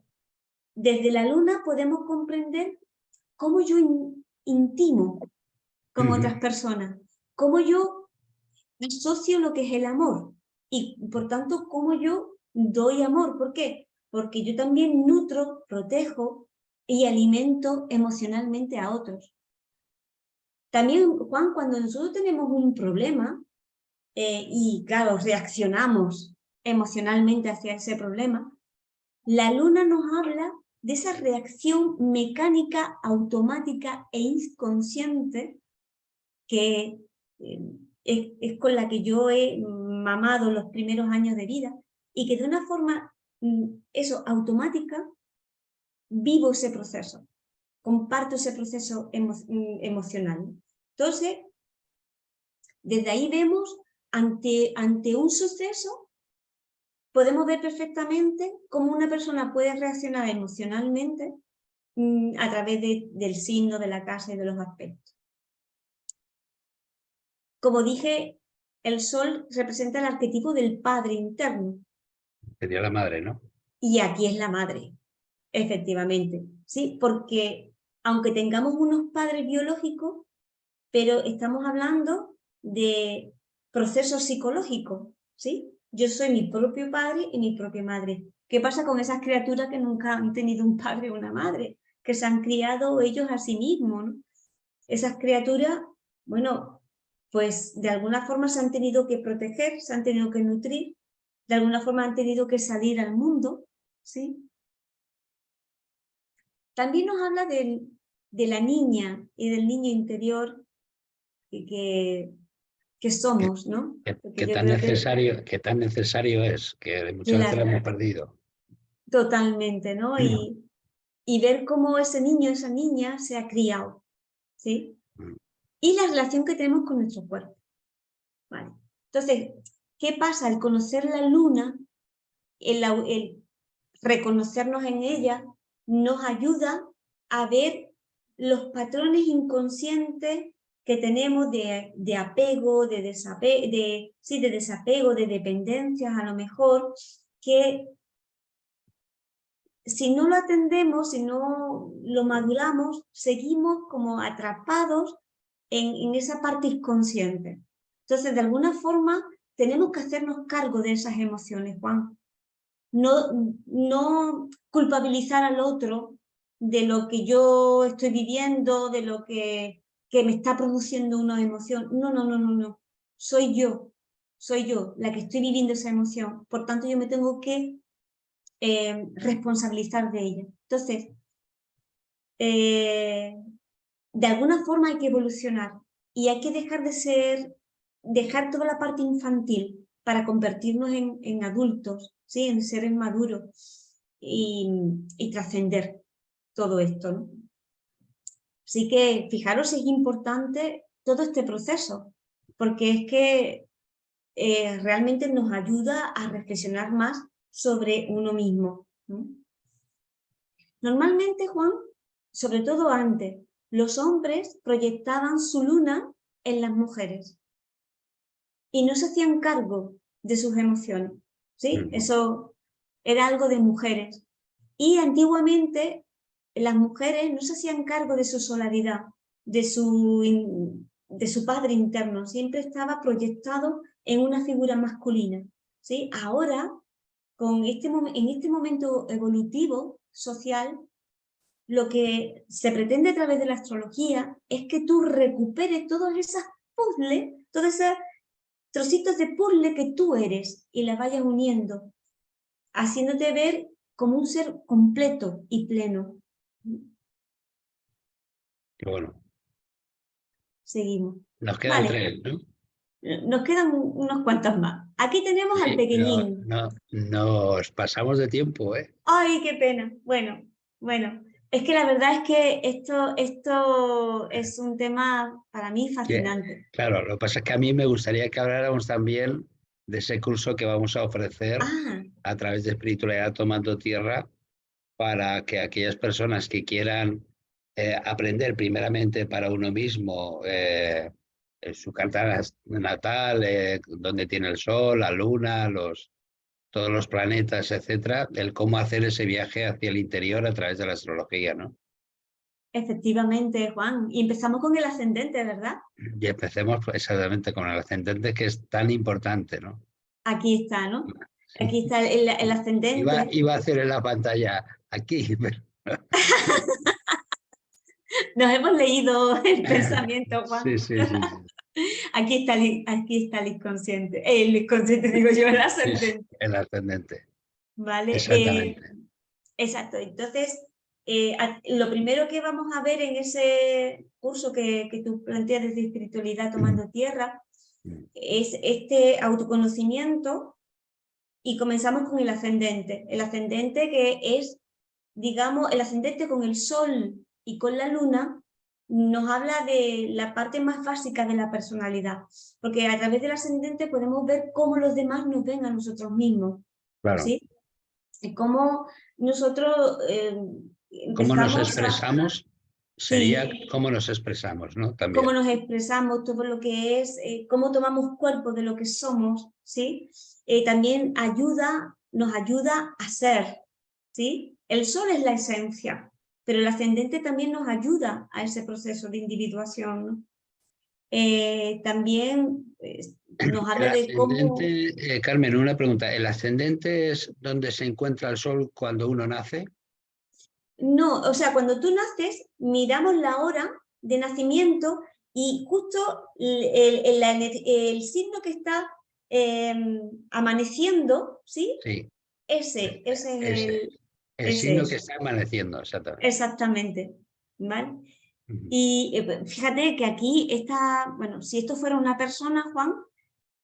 desde la luna podemos comprender cómo yo intimo con otras personas, cómo yo asocio lo que es el amor y, por tanto, cómo yo doy amor. ¿Por qué? Porque yo también nutro, protejo y alimento emocionalmente a otros. También, Juan, cuando nosotros tenemos un problema y, claro, reaccionamos emocionalmente hacia ese problema, la luna nos habla de esa reacción mecánica, automática e inconsciente que es con la que yo he mamado los primeros años de vida y que de una forma, automática, vivo ese proceso, comparto ese proceso emocional. Entonces, desde ahí vemos, ante un suceso, podemos ver perfectamente cómo una persona puede reaccionar emocionalmente a través del signo, de la casa y de los aspectos. Como dije, el sol representa el arquetipo del padre interno. Sería la madre, ¿no? Y aquí es la madre, efectivamente, ¿sí? Porque aunque tengamos unos padres biológicos, pero estamos hablando de procesos psicológicos, ¿sí? Yo soy mi propio padre y mi propia madre. ¿Qué pasa con esas criaturas que nunca han tenido un padre o una madre? Que se han criado ellos a sí mismos, ¿no? Esas criaturas, bueno, pues de alguna forma se han tenido que proteger, se han tenido que nutrir, de alguna forma han tenido que salir al mundo, ¿sí? También nos habla de la niña y del niño interior que somos, ¿no? Porque yo creo Qué tan necesario es, que muchas veces lo claro, hemos perdido. totalmente, ¿no? Y ver cómo ese niño, esa niña se ha criado, ¿sí? Y la relación que tenemos con nuestro cuerpo, ¿vale? Entonces, ¿qué pasa? Al conocer la luna, el reconocernos en ella, nos ayuda a ver los patrones inconscientes que tenemos de apego, de desapego, de dependencias a lo mejor, que si no lo atendemos, si no lo maduramos, seguimos como atrapados en esa parte inconsciente. Entonces, de alguna forma, tenemos que hacernos cargo de esas emociones, Juan. No culpabilizar al otro de lo que yo estoy viviendo, de lo que me está produciendo una emoción. No. Soy yo la que estoy viviendo esa emoción. Por tanto, yo me tengo que responsabilizar de ella. Entonces, de alguna forma hay que evolucionar y hay que dejar toda la parte infantil para convertirnos en adultos, ¿sí? En seres maduros y trascender todo esto, ¿no? Así que fijaros, es importante todo este proceso, porque es que realmente nos ayuda a reflexionar más sobre uno mismo, ¿no? Normalmente, Juan, sobre todo antes, los hombres proyectaban su luna en las mujeres y no se hacían cargo de sus emociones, ¿sí? Eso era algo de mujeres. Y antiguamente las mujeres no se hacían cargo de su solaridad, de su padre interno, siempre estaba proyectado en una figura masculina, ¿sí? Ahora, en este momento evolutivo social, lo que se pretende a través de la astrología es que tú recuperes todos esos puzzles, todos esos trocitos de puzzle que tú eres y las vayas uniendo, haciéndote ver como un ser completo y pleno. Qué bueno. Seguimos. Nos quedan Vale, 3, ¿no? nos quedan unos cuantos más. Aquí tenemos al Sí, pero pequeñín. nos pasamos de tiempo, ¿eh? ¡Ay, qué pena! Bueno. Es que la verdad es que esto es un tema para mí fascinante. Claro, lo que pasa es que a mí me gustaría que habláramos también de ese curso que vamos a ofrecer Ah, a través de Espiritualidad Tomando Tierra, para que aquellas personas que quieran aprender primeramente para uno mismo su carta natal, dónde tiene el sol, la luna, todos los planetas, etcétera, el cómo hacer ese viaje hacia el interior a través de la astrología, ¿no? efectivamente, Juan. Y empezamos con el ascendente, ¿verdad? Y empecemos exactamente con el ascendente, que es tan importante, ¿no? Aquí está, ¿no? Sí. Aquí está el ascendente. Iba a hacer en la pantalla aquí, pero... Nos hemos leído el pensamiento, Sí, Juan. sí, sí, sí. Aquí está el inconsciente, digo yo, el Sí, sí, ascendente. el ascendente, ¿Vale? exactamente. Exacto. Entonces, lo primero que vamos a ver en ese curso que tú planteas desde espiritualidad tomando tierra es este autoconocimiento, y comenzamos con el ascendente. El ascendente que es, digamos, el ascendente con el sol y con la luna nos habla de la parte más básica de la personalidad, porque a través del ascendente podemos ver cómo los demás nos ven a nosotros mismos, Claro. ¿sí? Y cómo nosotros ¿Cómo nos empezamos a... expresamos? Sería Sí, cómo nos expresamos, ¿no? cómo También. nos expresamos, todo lo que es, cómo tomamos cuerpo de lo que somos, ¿sí? También nos ayuda a ser, ¿sí? El sol es la esencia, pero el ascendente también nos ayuda a ese proceso de individuación, ¿no? También nos El habla de cómo... ascendente, Carmen, una pregunta. ¿El ascendente es donde se encuentra el sol cuando uno nace? No, o sea, cuando tú naces, miramos la hora de nacimiento y justo el signo que está amaneciendo, ¿sí? Sí, Ese es ese. El ese signo que es, está amaneciendo, exactamente. exactamente, ¿vale? Ujú. Y fíjate que aquí está, bueno, si esto fuera una persona, Juan,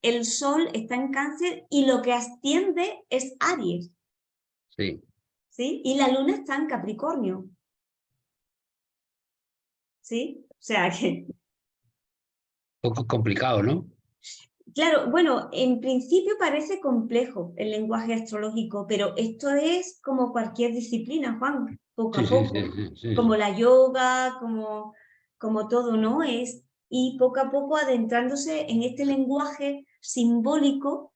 el sol está en Cáncer y lo que asciende es Aries, Sí, ¿sí? Y la luna está en Capricornio, ¿sí? O sea que... poco complicado, ¿no? Claro, bueno, en principio parece complejo el lenguaje astrológico, pero esto es como cualquier disciplina, Juan, poco Sí, a sí, sí, poco, sí, sí, como sí. la yoga, como todo, ¿no? Y poco a poco adentrándose en este lenguaje simbólico,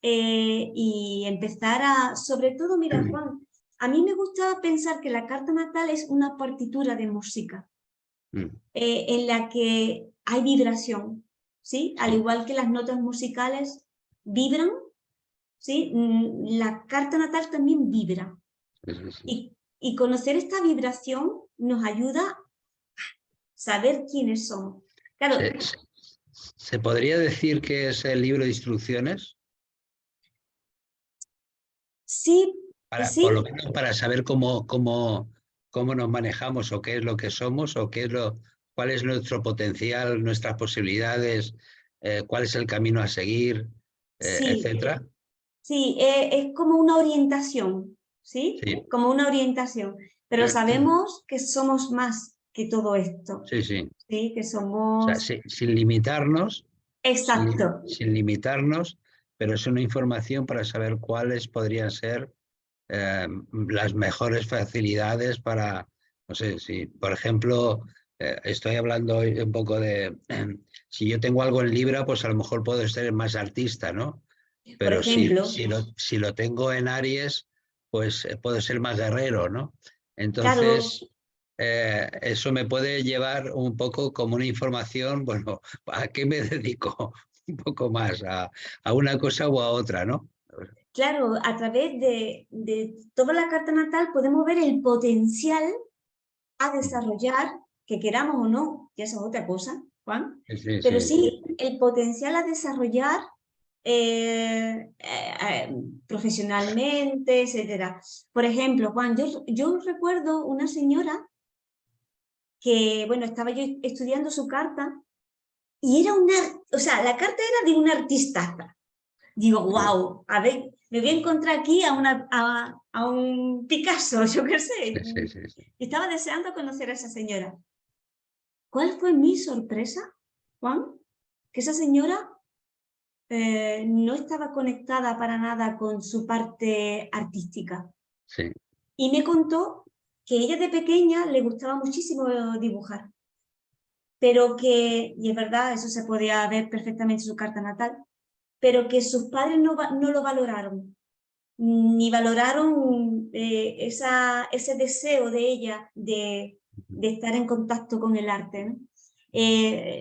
y empezar a, sobre todo, mira, Juan, a mí me gusta pensar que la carta natal es una partitura de música, Mm, en la que hay vibración, ¿sí? Al sí, igual que las notas musicales vibran, ¿sí? La carta natal también vibra. sí, sí, sí. Y conocer esta vibración nos ayuda a saber quiénes somos. Claro, Se, se- se podría decir que es el libro de instrucciones sí, por lo sí, menos para saber cómo nos manejamos o qué es lo que somos o cuál es nuestro potencial, nuestras posibilidades, cuál es el camino a seguir, sí, etcétera. sí, es como una orientación, ¿sí? Sí, Como una orientación. Pero sabemos que somos más que todo esto, sí, sí. ¿sí? Que O sea, somos... sin limitarnos, Exacto. sin limitarnos, pero es una información para saber cuáles podrían ser las mejores facilidades para, no sé, si por ejemplo, estoy hablando hoy un poco de, si yo tengo algo en Libra, pues a lo mejor puedo ser más artista, ¿no? Por Pero ejemplo, si lo tengo en Aries, pues puedo ser más guerrero, ¿no? claro, Entonces, eso me puede llevar un poco como una información, bueno, ¿a qué me dedico? Un poco más, a una cosa o a otra, ¿no? claro, a través de toda la carta natal podemos ver el potencial a desarrollar, que queramos o no, que eso es otra cosa, Juan, Sí, pero sí, sí el potencial a desarrollar profesionalmente, etcétera. Por ejemplo, Juan, yo recuerdo una señora que, bueno, estaba yo estudiando su carta y era o sea, la carta era de una artistaza. Digo, sí, wow, a ver, me voy a encontrar aquí a un Picasso, yo qué sé. sí, sí, sí, sí. Estaba deseando conocer a esa señora. ¿Cuál fue mi sorpresa, Juan? Que esa señora no estaba conectada para nada con su parte artística. Sí. Y me contó que ella de pequeña le gustaba muchísimo dibujar, pero que, y es verdad, eso se podía ver perfectamente en su carta natal, pero que sus padres no lo valoraron, ni valoraron ese deseo de ella de estar en contacto con el arte, ¿no?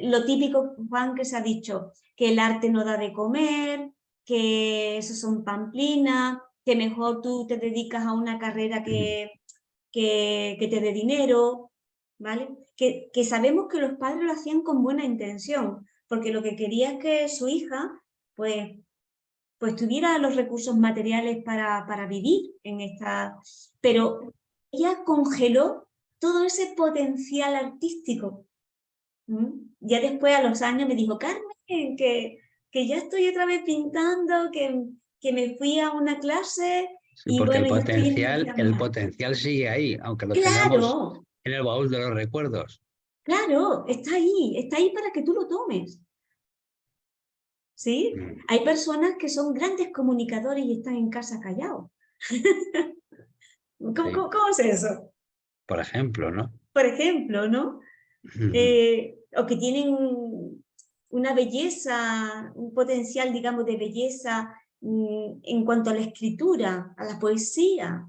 Lo típico, Juan, que se ha dicho, que el arte no da de comer, que eso son pamplinas, que mejor tú te dedicas a una carrera que te dé dinero, ¿vale? Que sabemos que los padres lo hacían con buena intención, porque lo que quería es que su hija, pues tuviera los recursos materiales para vivir en esta... Pero ella congeló todo ese potencial artístico. Ya después, a los años, me dijo, Carmen, que ya estoy otra vez pintando, que me fui a una clase Sí, y porque bueno, ya estoy el iniciando. potencial sigue ahí, aunque lo tengamos ¡Claro! en el baúl de los recuerdos. Claro, está ahí para que tú lo tomes. ¿Sí? Mm, Hay personas que son grandes comunicadores y están en casa callados. sí, ¿Cómo es eso? por ejemplo, ¿no? Por ejemplo, ¿no? O que tienen una belleza, un potencial, digamos, de belleza en cuanto a la escritura, a la poesía,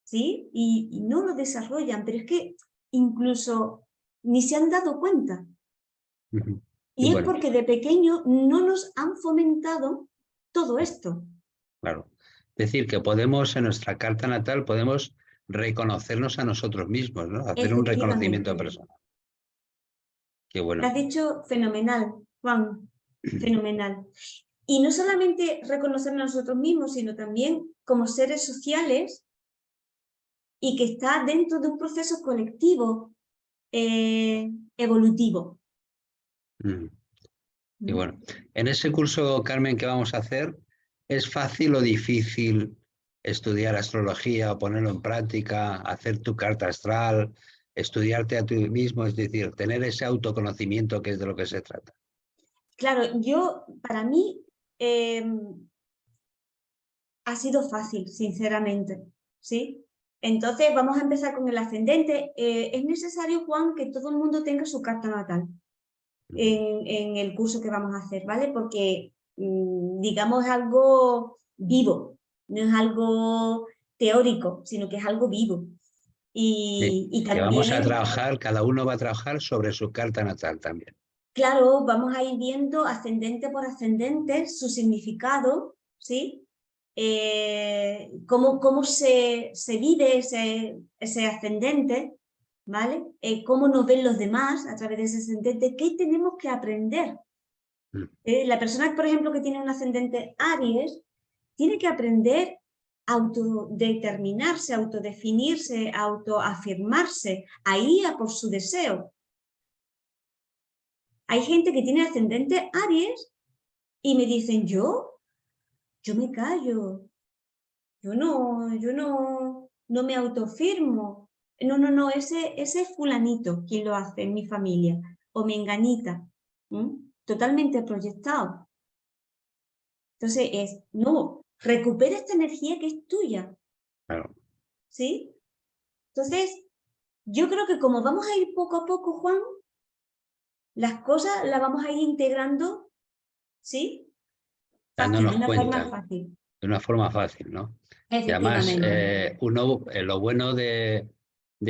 ¿sí? Y no lo desarrollan, pero es que incluso ni se han dado cuenta. Y Y es bueno, porque de pequeño no nos han fomentado todo esto. claro. Decir que podemos, en nuestra carta natal, podemos reconocernos a nosotros mismos, ¿no? Hacer un reconocimiento Efectivamente. personal. Qué Lo bueno. has dicho fenomenal, Juan, fenomenal. Y no solamente reconocernos a nosotros mismos, sino también como seres sociales y que está dentro de un proceso colectivo evolutivo. Mm. Y ¿Mm? bueno, en ese curso, Carmen, que vamos a hacer, ¿es fácil o difícil estudiar astrología o ponerlo en práctica, hacer tu carta astral, estudiarte a ti mismo, es decir, tener ese autoconocimiento que es de lo que se trata? Claro, para mí, ha sido fácil, sinceramente, ¿sí? Entonces, vamos a empezar con el ascendente. Es necesario, Juan, que todo el mundo tenga su carta natal en el curso que vamos a hacer, ¿vale? Porque, digamos, es algo vivo, no es algo teórico, sino que es algo vivo. Sí, Y que vamos a también, trabajar, cada uno va a trabajar sobre su carta natal también. claro, vamos a ir viendo ascendente por ascendente su significado, ¿sí? Cómo se vive ese ascendente, ¿vale? Cómo nos ven los demás a través de ese ascendente, qué tenemos que aprender. Mm. La persona, por ejemplo, que tiene un ascendente Aries, tiene que aprender a autodeterminarse, autodefinirse, autoafirmarse, a ir a por su deseo. Hay gente que tiene ascendente Aries y me dicen, yo me callo, yo no me autofirmo. No, ese es fulanito quien lo hace en mi familia, o menganita, totalmente proyectado. Entonces no, recupera esta energía que es tuya, Claro. ¿sí? Entonces, yo creo que como vamos a ir poco a poco, Juan, las cosas las vamos a ir integrando, ¿sí? Fácil, de Dándonos una forma cuenta, fácil. de una forma fácil, ¿no? Y además, Efectivamente. lo bueno de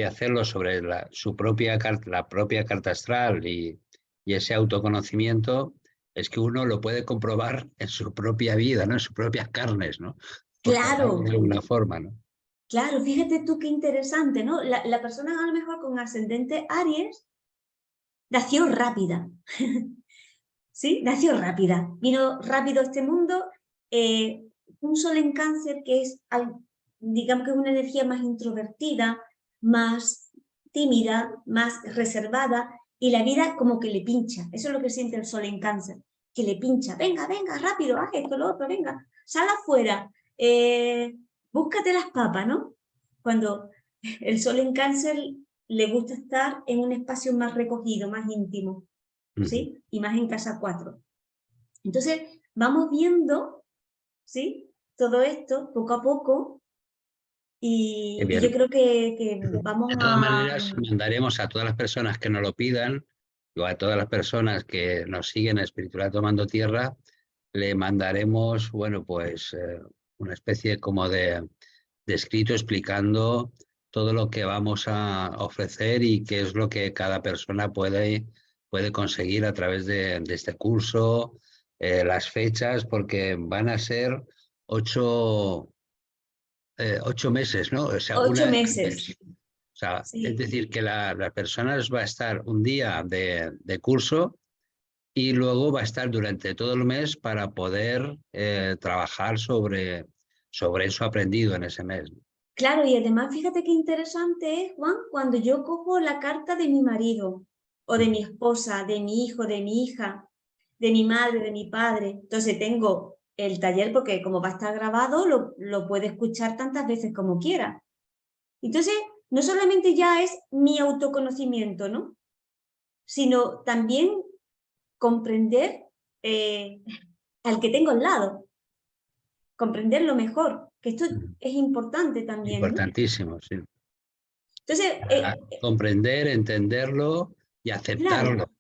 hacerlo sobre su propia la propia carta astral y ese autoconocimiento es que uno lo puede comprobar en su propia vida, ¿no? En sus propias carnes, ¿no? Por llamarlo Claro, de alguna forma, ¿no? claro, fíjate tú qué interesante, ¿no? La persona a lo mejor con ascendente Aries nació rápida, ¿sí? Nació rápida, vino rápido a este mundo, un sol en Cáncer que es, digamos que es una energía más introvertida, más tímida, más reservada, y la vida como que le pincha, eso es lo que siente el sol en Cáncer, que le pincha, venga, venga, rápido, haz esto, lo otro, venga, sal afuera, búscate las papas, ¿no? Cuando el sol en Cáncer le gusta estar en un espacio más recogido, más íntimo, Ujú. ¿sí? Y más en casa 4. Entonces, vamos viendo, ¿sí? Todo esto poco a poco Qué y yo bien. creo que vamos De todas a... maneras, mandaremos a todas las personas que nos lo pidan, o a todas las personas que nos siguen en Espiritualidad Tomando Tierra, le mandaremos, bueno, pues una especie como de escrito explicando todo lo que vamos a ofrecer y qué es lo que cada persona puede conseguir a través de este curso, las fechas, porque van a ser 8, 8 meses, ¿no? O sea, una Ocho vez al meses, mes. O sea, es sí. decir, que las personas va a estar un día de curso y luego va a estar durante todo el mes para poder trabajar sobre eso aprendido en ese mes. Claro, y además fíjate qué interesante es, Juan, cuando yo cojo la carta de mi marido, o de mi esposa, de mi hijo, de mi hija, de mi madre, de mi padre. Entonces tengo el taller porque como va a estar grabado, lo puede escuchar tantas veces como quiera. Entonces, no solamente ya es mi autoconocimiento, ¿no? Sino también comprender al que tengo al lado, comprenderlo mejor, que esto es importante también, ¿no? Importantísimo, sí. Entonces, Comprender, entenderlo y aceptarlo. claro,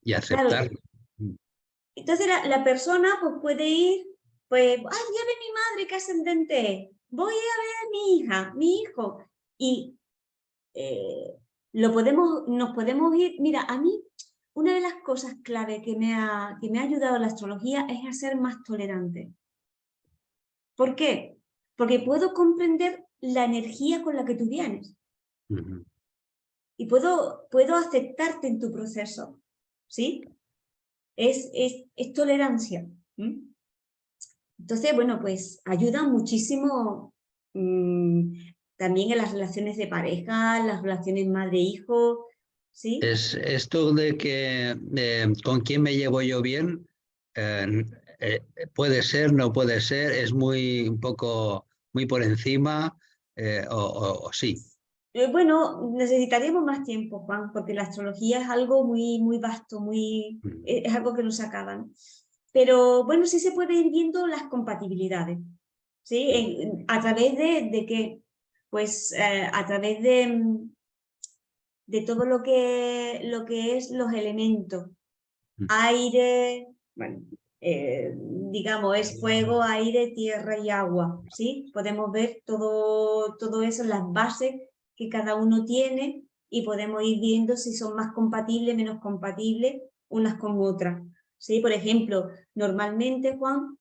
Y claro. aceptarlo. Entonces la persona pues, puede ir, pues, ay, voy a ver mi madre, qué ascendente es, voy a ver a mi hija, mi hijo, y nos podemos ir. Mira, a mí una de las cosas clave que me ha ayudado la astrología es a ser más tolerante. ¿Por qué? Porque puedo comprender la energía con la que tú vienes. Y puedo aceptarte en tu proceso, ¿sí? Es tolerancia. Entonces, bueno, pues ayuda muchísimo también en las relaciones de pareja, las relaciones madre-hijo, ¿sí? Es esto de que con quién me llevo yo bien, eh, puede ser, no puede ser, es muy un poco muy por encima, o sí. Bueno, necesitaríamos más tiempo, Juan, porque la astrología es algo muy, muy vasto, es algo que no se acaba, ¿no? Pero bueno, sí se puede ir viendo las compatibilidades, ¿sí? A través de qué, pues a través de todo lo que es los elementos, aire, bueno, digamos, es fuego, aire, tierra y agua, ¿sí? Podemos ver todo eso, las bases que cada uno tiene y podemos ir viendo si son más compatibles, menos compatibles unas con otras, ¿sí? Por ejemplo, normalmente, Juan,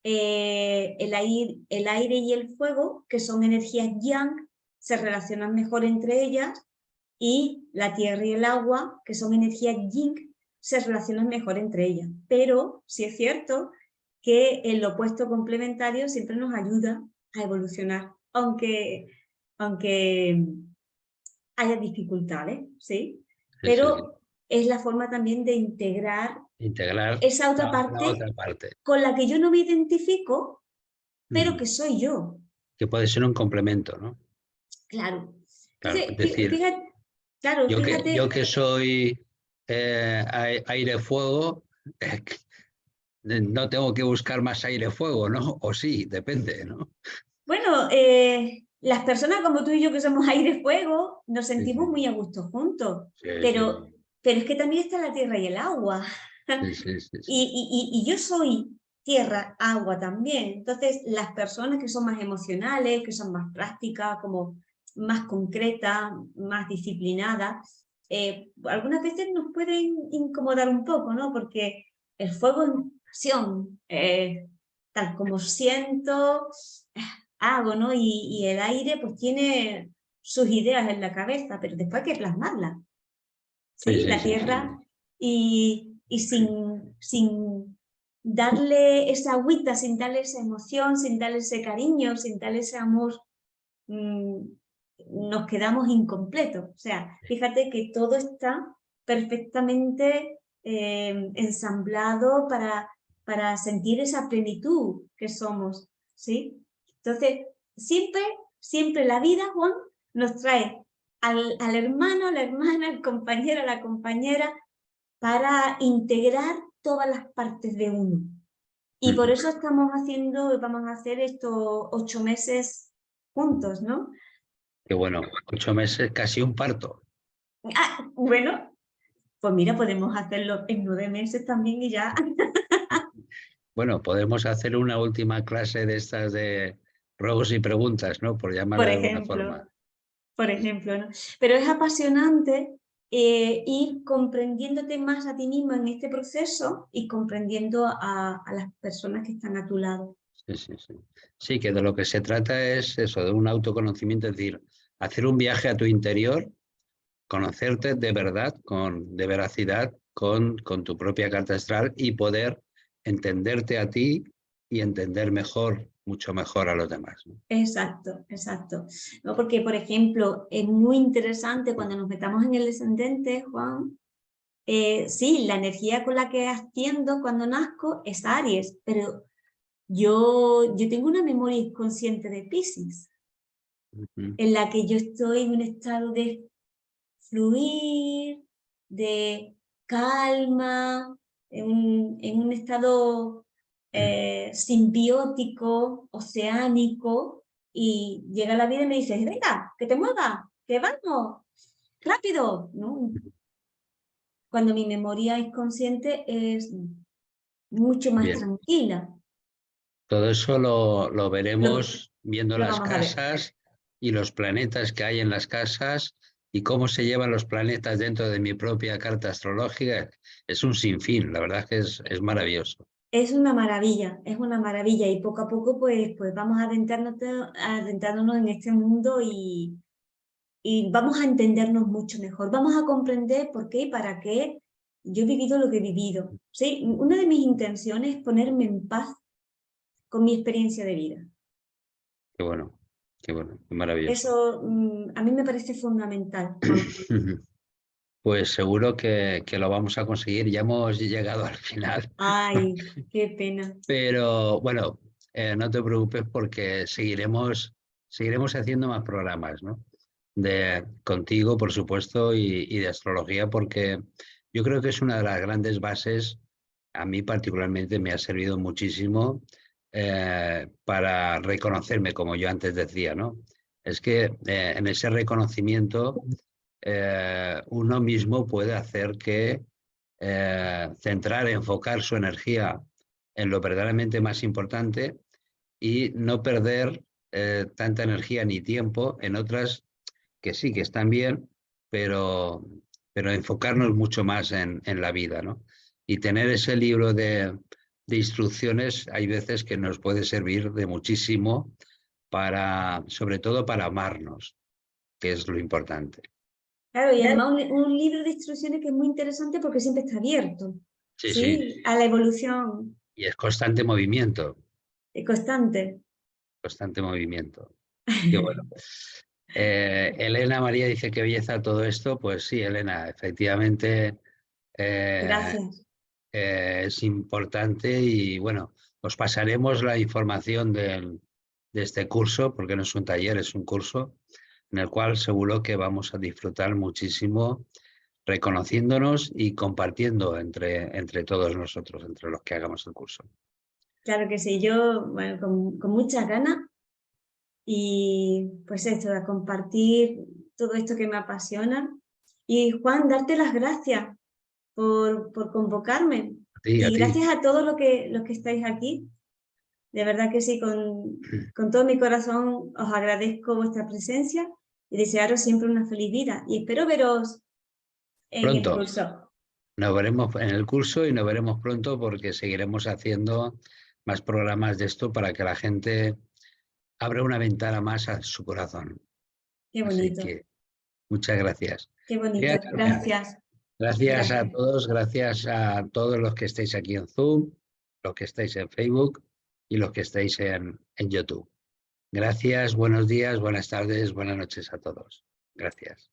el aire y el fuego, que son energías yang, se relacionan mejor entre ellas, y la tierra y el agua, que son energías yin, se relacionan mejor entre ellas. Pero sí es cierto que el opuesto complementario siempre nos ayuda a evolucionar, aunque haya dificultades, ¿sí? Sí, sí, sí. Pero es la forma también de integrar Integrar esa otra la parte otra parte. con la que yo no me identifico, pero que soy yo. Que puede ser un complemento, ¿no? Claro. Claro, Entonces, es decir, fíjate, claro, yo fíjate. que soy aire-fuego, no tengo que buscar más aire-fuego, ¿no? O sí, depende, ¿no? Bueno, las personas como tú y yo que somos aire-fuego nos Sí, sentimos sí, muy a gusto juntos, sí, pero, sí, es que también está la tierra y el agua. sí, sí, sí, sí. Y yo soy tierra, agua también. Entonces, las personas que son más emocionales, que son más prácticas, como más concretas, más disciplinadas, algunas veces nos pueden incomodar un poco, ¿no? Porque el fuego es pasión, tal como siento, hago, ¿no? Y el aire pues tiene sus ideas en la cabeza, pero después hay que plasmarlas, Sí, ¿sí? sí, La sí, sí. tierra y sin darle esa agüita, sin darle esa emoción, sin darle ese cariño, sin darle ese amor, mmm, nos quedamos incompletos. O sea, fíjate que todo está perfectamente ensamblado para sentir esa plenitud que somos, ¿sí? Entonces, siempre la vida, Juan, nos trae al hermano, a la hermana, al compañero, a la compañera, para integrar todas las partes de uno. Y por eso vamos a hacer estos 8 meses juntos, ¿no? Que bueno, 8 meses, casi un parto. Ah, bueno, pues mira, podemos hacerlo en 9 meses también y ya. Bueno, podemos hacer una última clase de estas de ruegos y preguntas, ¿no? Por llamarle Por de alguna forma. ejemplo, ¿no? Pero es apasionante ir comprendiéndote más a ti mismo en este proceso y comprendiendo a las personas que están a tu lado. Sí, sí, sí. Sí, que de lo que se trata es eso, de un autoconocimiento, es decir, hacer un viaje a tu interior, conocerte de verdad, de veracidad, con tu propia carta astral y poder entenderte a ti y entender mejor, mucho mejor a los demás, ¿no? Exacto, exacto. ¿No? Porque, por ejemplo, es muy interesante cuando nos metamos en el descendente, Juan. Sí, la energía con la que asciendo cuando nazco es Aries, pero yo tengo una memoria inconsciente de Piscis, en la que yo estoy en un estado de fluir, de calma, en un estado simbiótico, oceánico, y llega la vida y me dice, venga, que te muevas, que vamos, rápido, ¿no? Cuando mi memoria inconsciente es mucho más Bien, tranquila. todo eso lo Lo, veremos viendo lo las vamos a ver. casas y los planetas que hay en las casas y cómo se llevan los planetas dentro de mi propia carta astrológica. Es un sinfín, la verdad es que es maravilloso. Es una maravilla y poco a poco pues vamos adentrándonos en este mundo y vamos a entendernos mucho mejor, vamos a comprender por qué y para qué yo he vivido lo que he vivido. ¿Sí? Una de mis intenciones es ponerme en paz con mi experiencia de vida. Qué bueno, qué maravilloso. Eso a mí me parece fundamental, Juan. Pues seguro que lo vamos a conseguir. Ya hemos llegado al final. Ay, qué pena. Pero bueno, no te preocupes porque seguiremos haciendo más programas, ¿no? Contigo, por supuesto, y de astrología, porque yo creo que es una de las grandes bases, a mí particularmente me ha servido muchísimo para reconocerme, como yo antes decía, ¿no? Es que en ese reconocimiento uno mismo puede hacer que centrar, enfocar su energía en lo verdaderamente más importante y no perder tanta energía ni tiempo en otras que sí, que están bien, pero, pero enfocarnos mucho más en la vida, ¿no? Y tener ese libro de instrucciones hay veces que nos puede servir de muchísimo para, sobre todo para amarnos, que es lo importante. Claro, y además un libro de instrucciones que es muy interesante porque siempre está abierto, Sí, sí, ¿sí? A la evolución y es constante. constante movimiento. Qué bueno. Elena María dice que belleza todo esto. Pues sí, Elena, efectivamente eh, Gracias. es importante y bueno, os pasaremos la información de este curso, porque no es un taller, es un curso en el cual seguro que vamos a disfrutar muchísimo reconociéndonos y compartiendo entre todos nosotros, entre los que hagamos el curso. Claro que sí, yo bueno, con muchas ganas y pues esto, a compartir todo esto que me apasiona. Y Juan, darte las gracias por convocarme A y ti. gracias a todos los que estáis aquí. De verdad que sí, con todo mi corazón os agradezco vuestra presencia y desearos siempre una feliz vida. Y espero veros en el Pronto. curso. Nos veremos en el curso y nos veremos pronto porque seguiremos haciendo más programas de esto para que la gente abra una ventana más a su corazón. Qué Así bonito, que muchas gracias. qué Bien, bonito. Carmen, Gracias, gracias a gracias. todos, gracias a todos los que estáis aquí en Zoom, los que estáis en Facebook y los que estáis en YouTube. Gracias, buenos días, buenas tardes, buenas noches a todos. Gracias.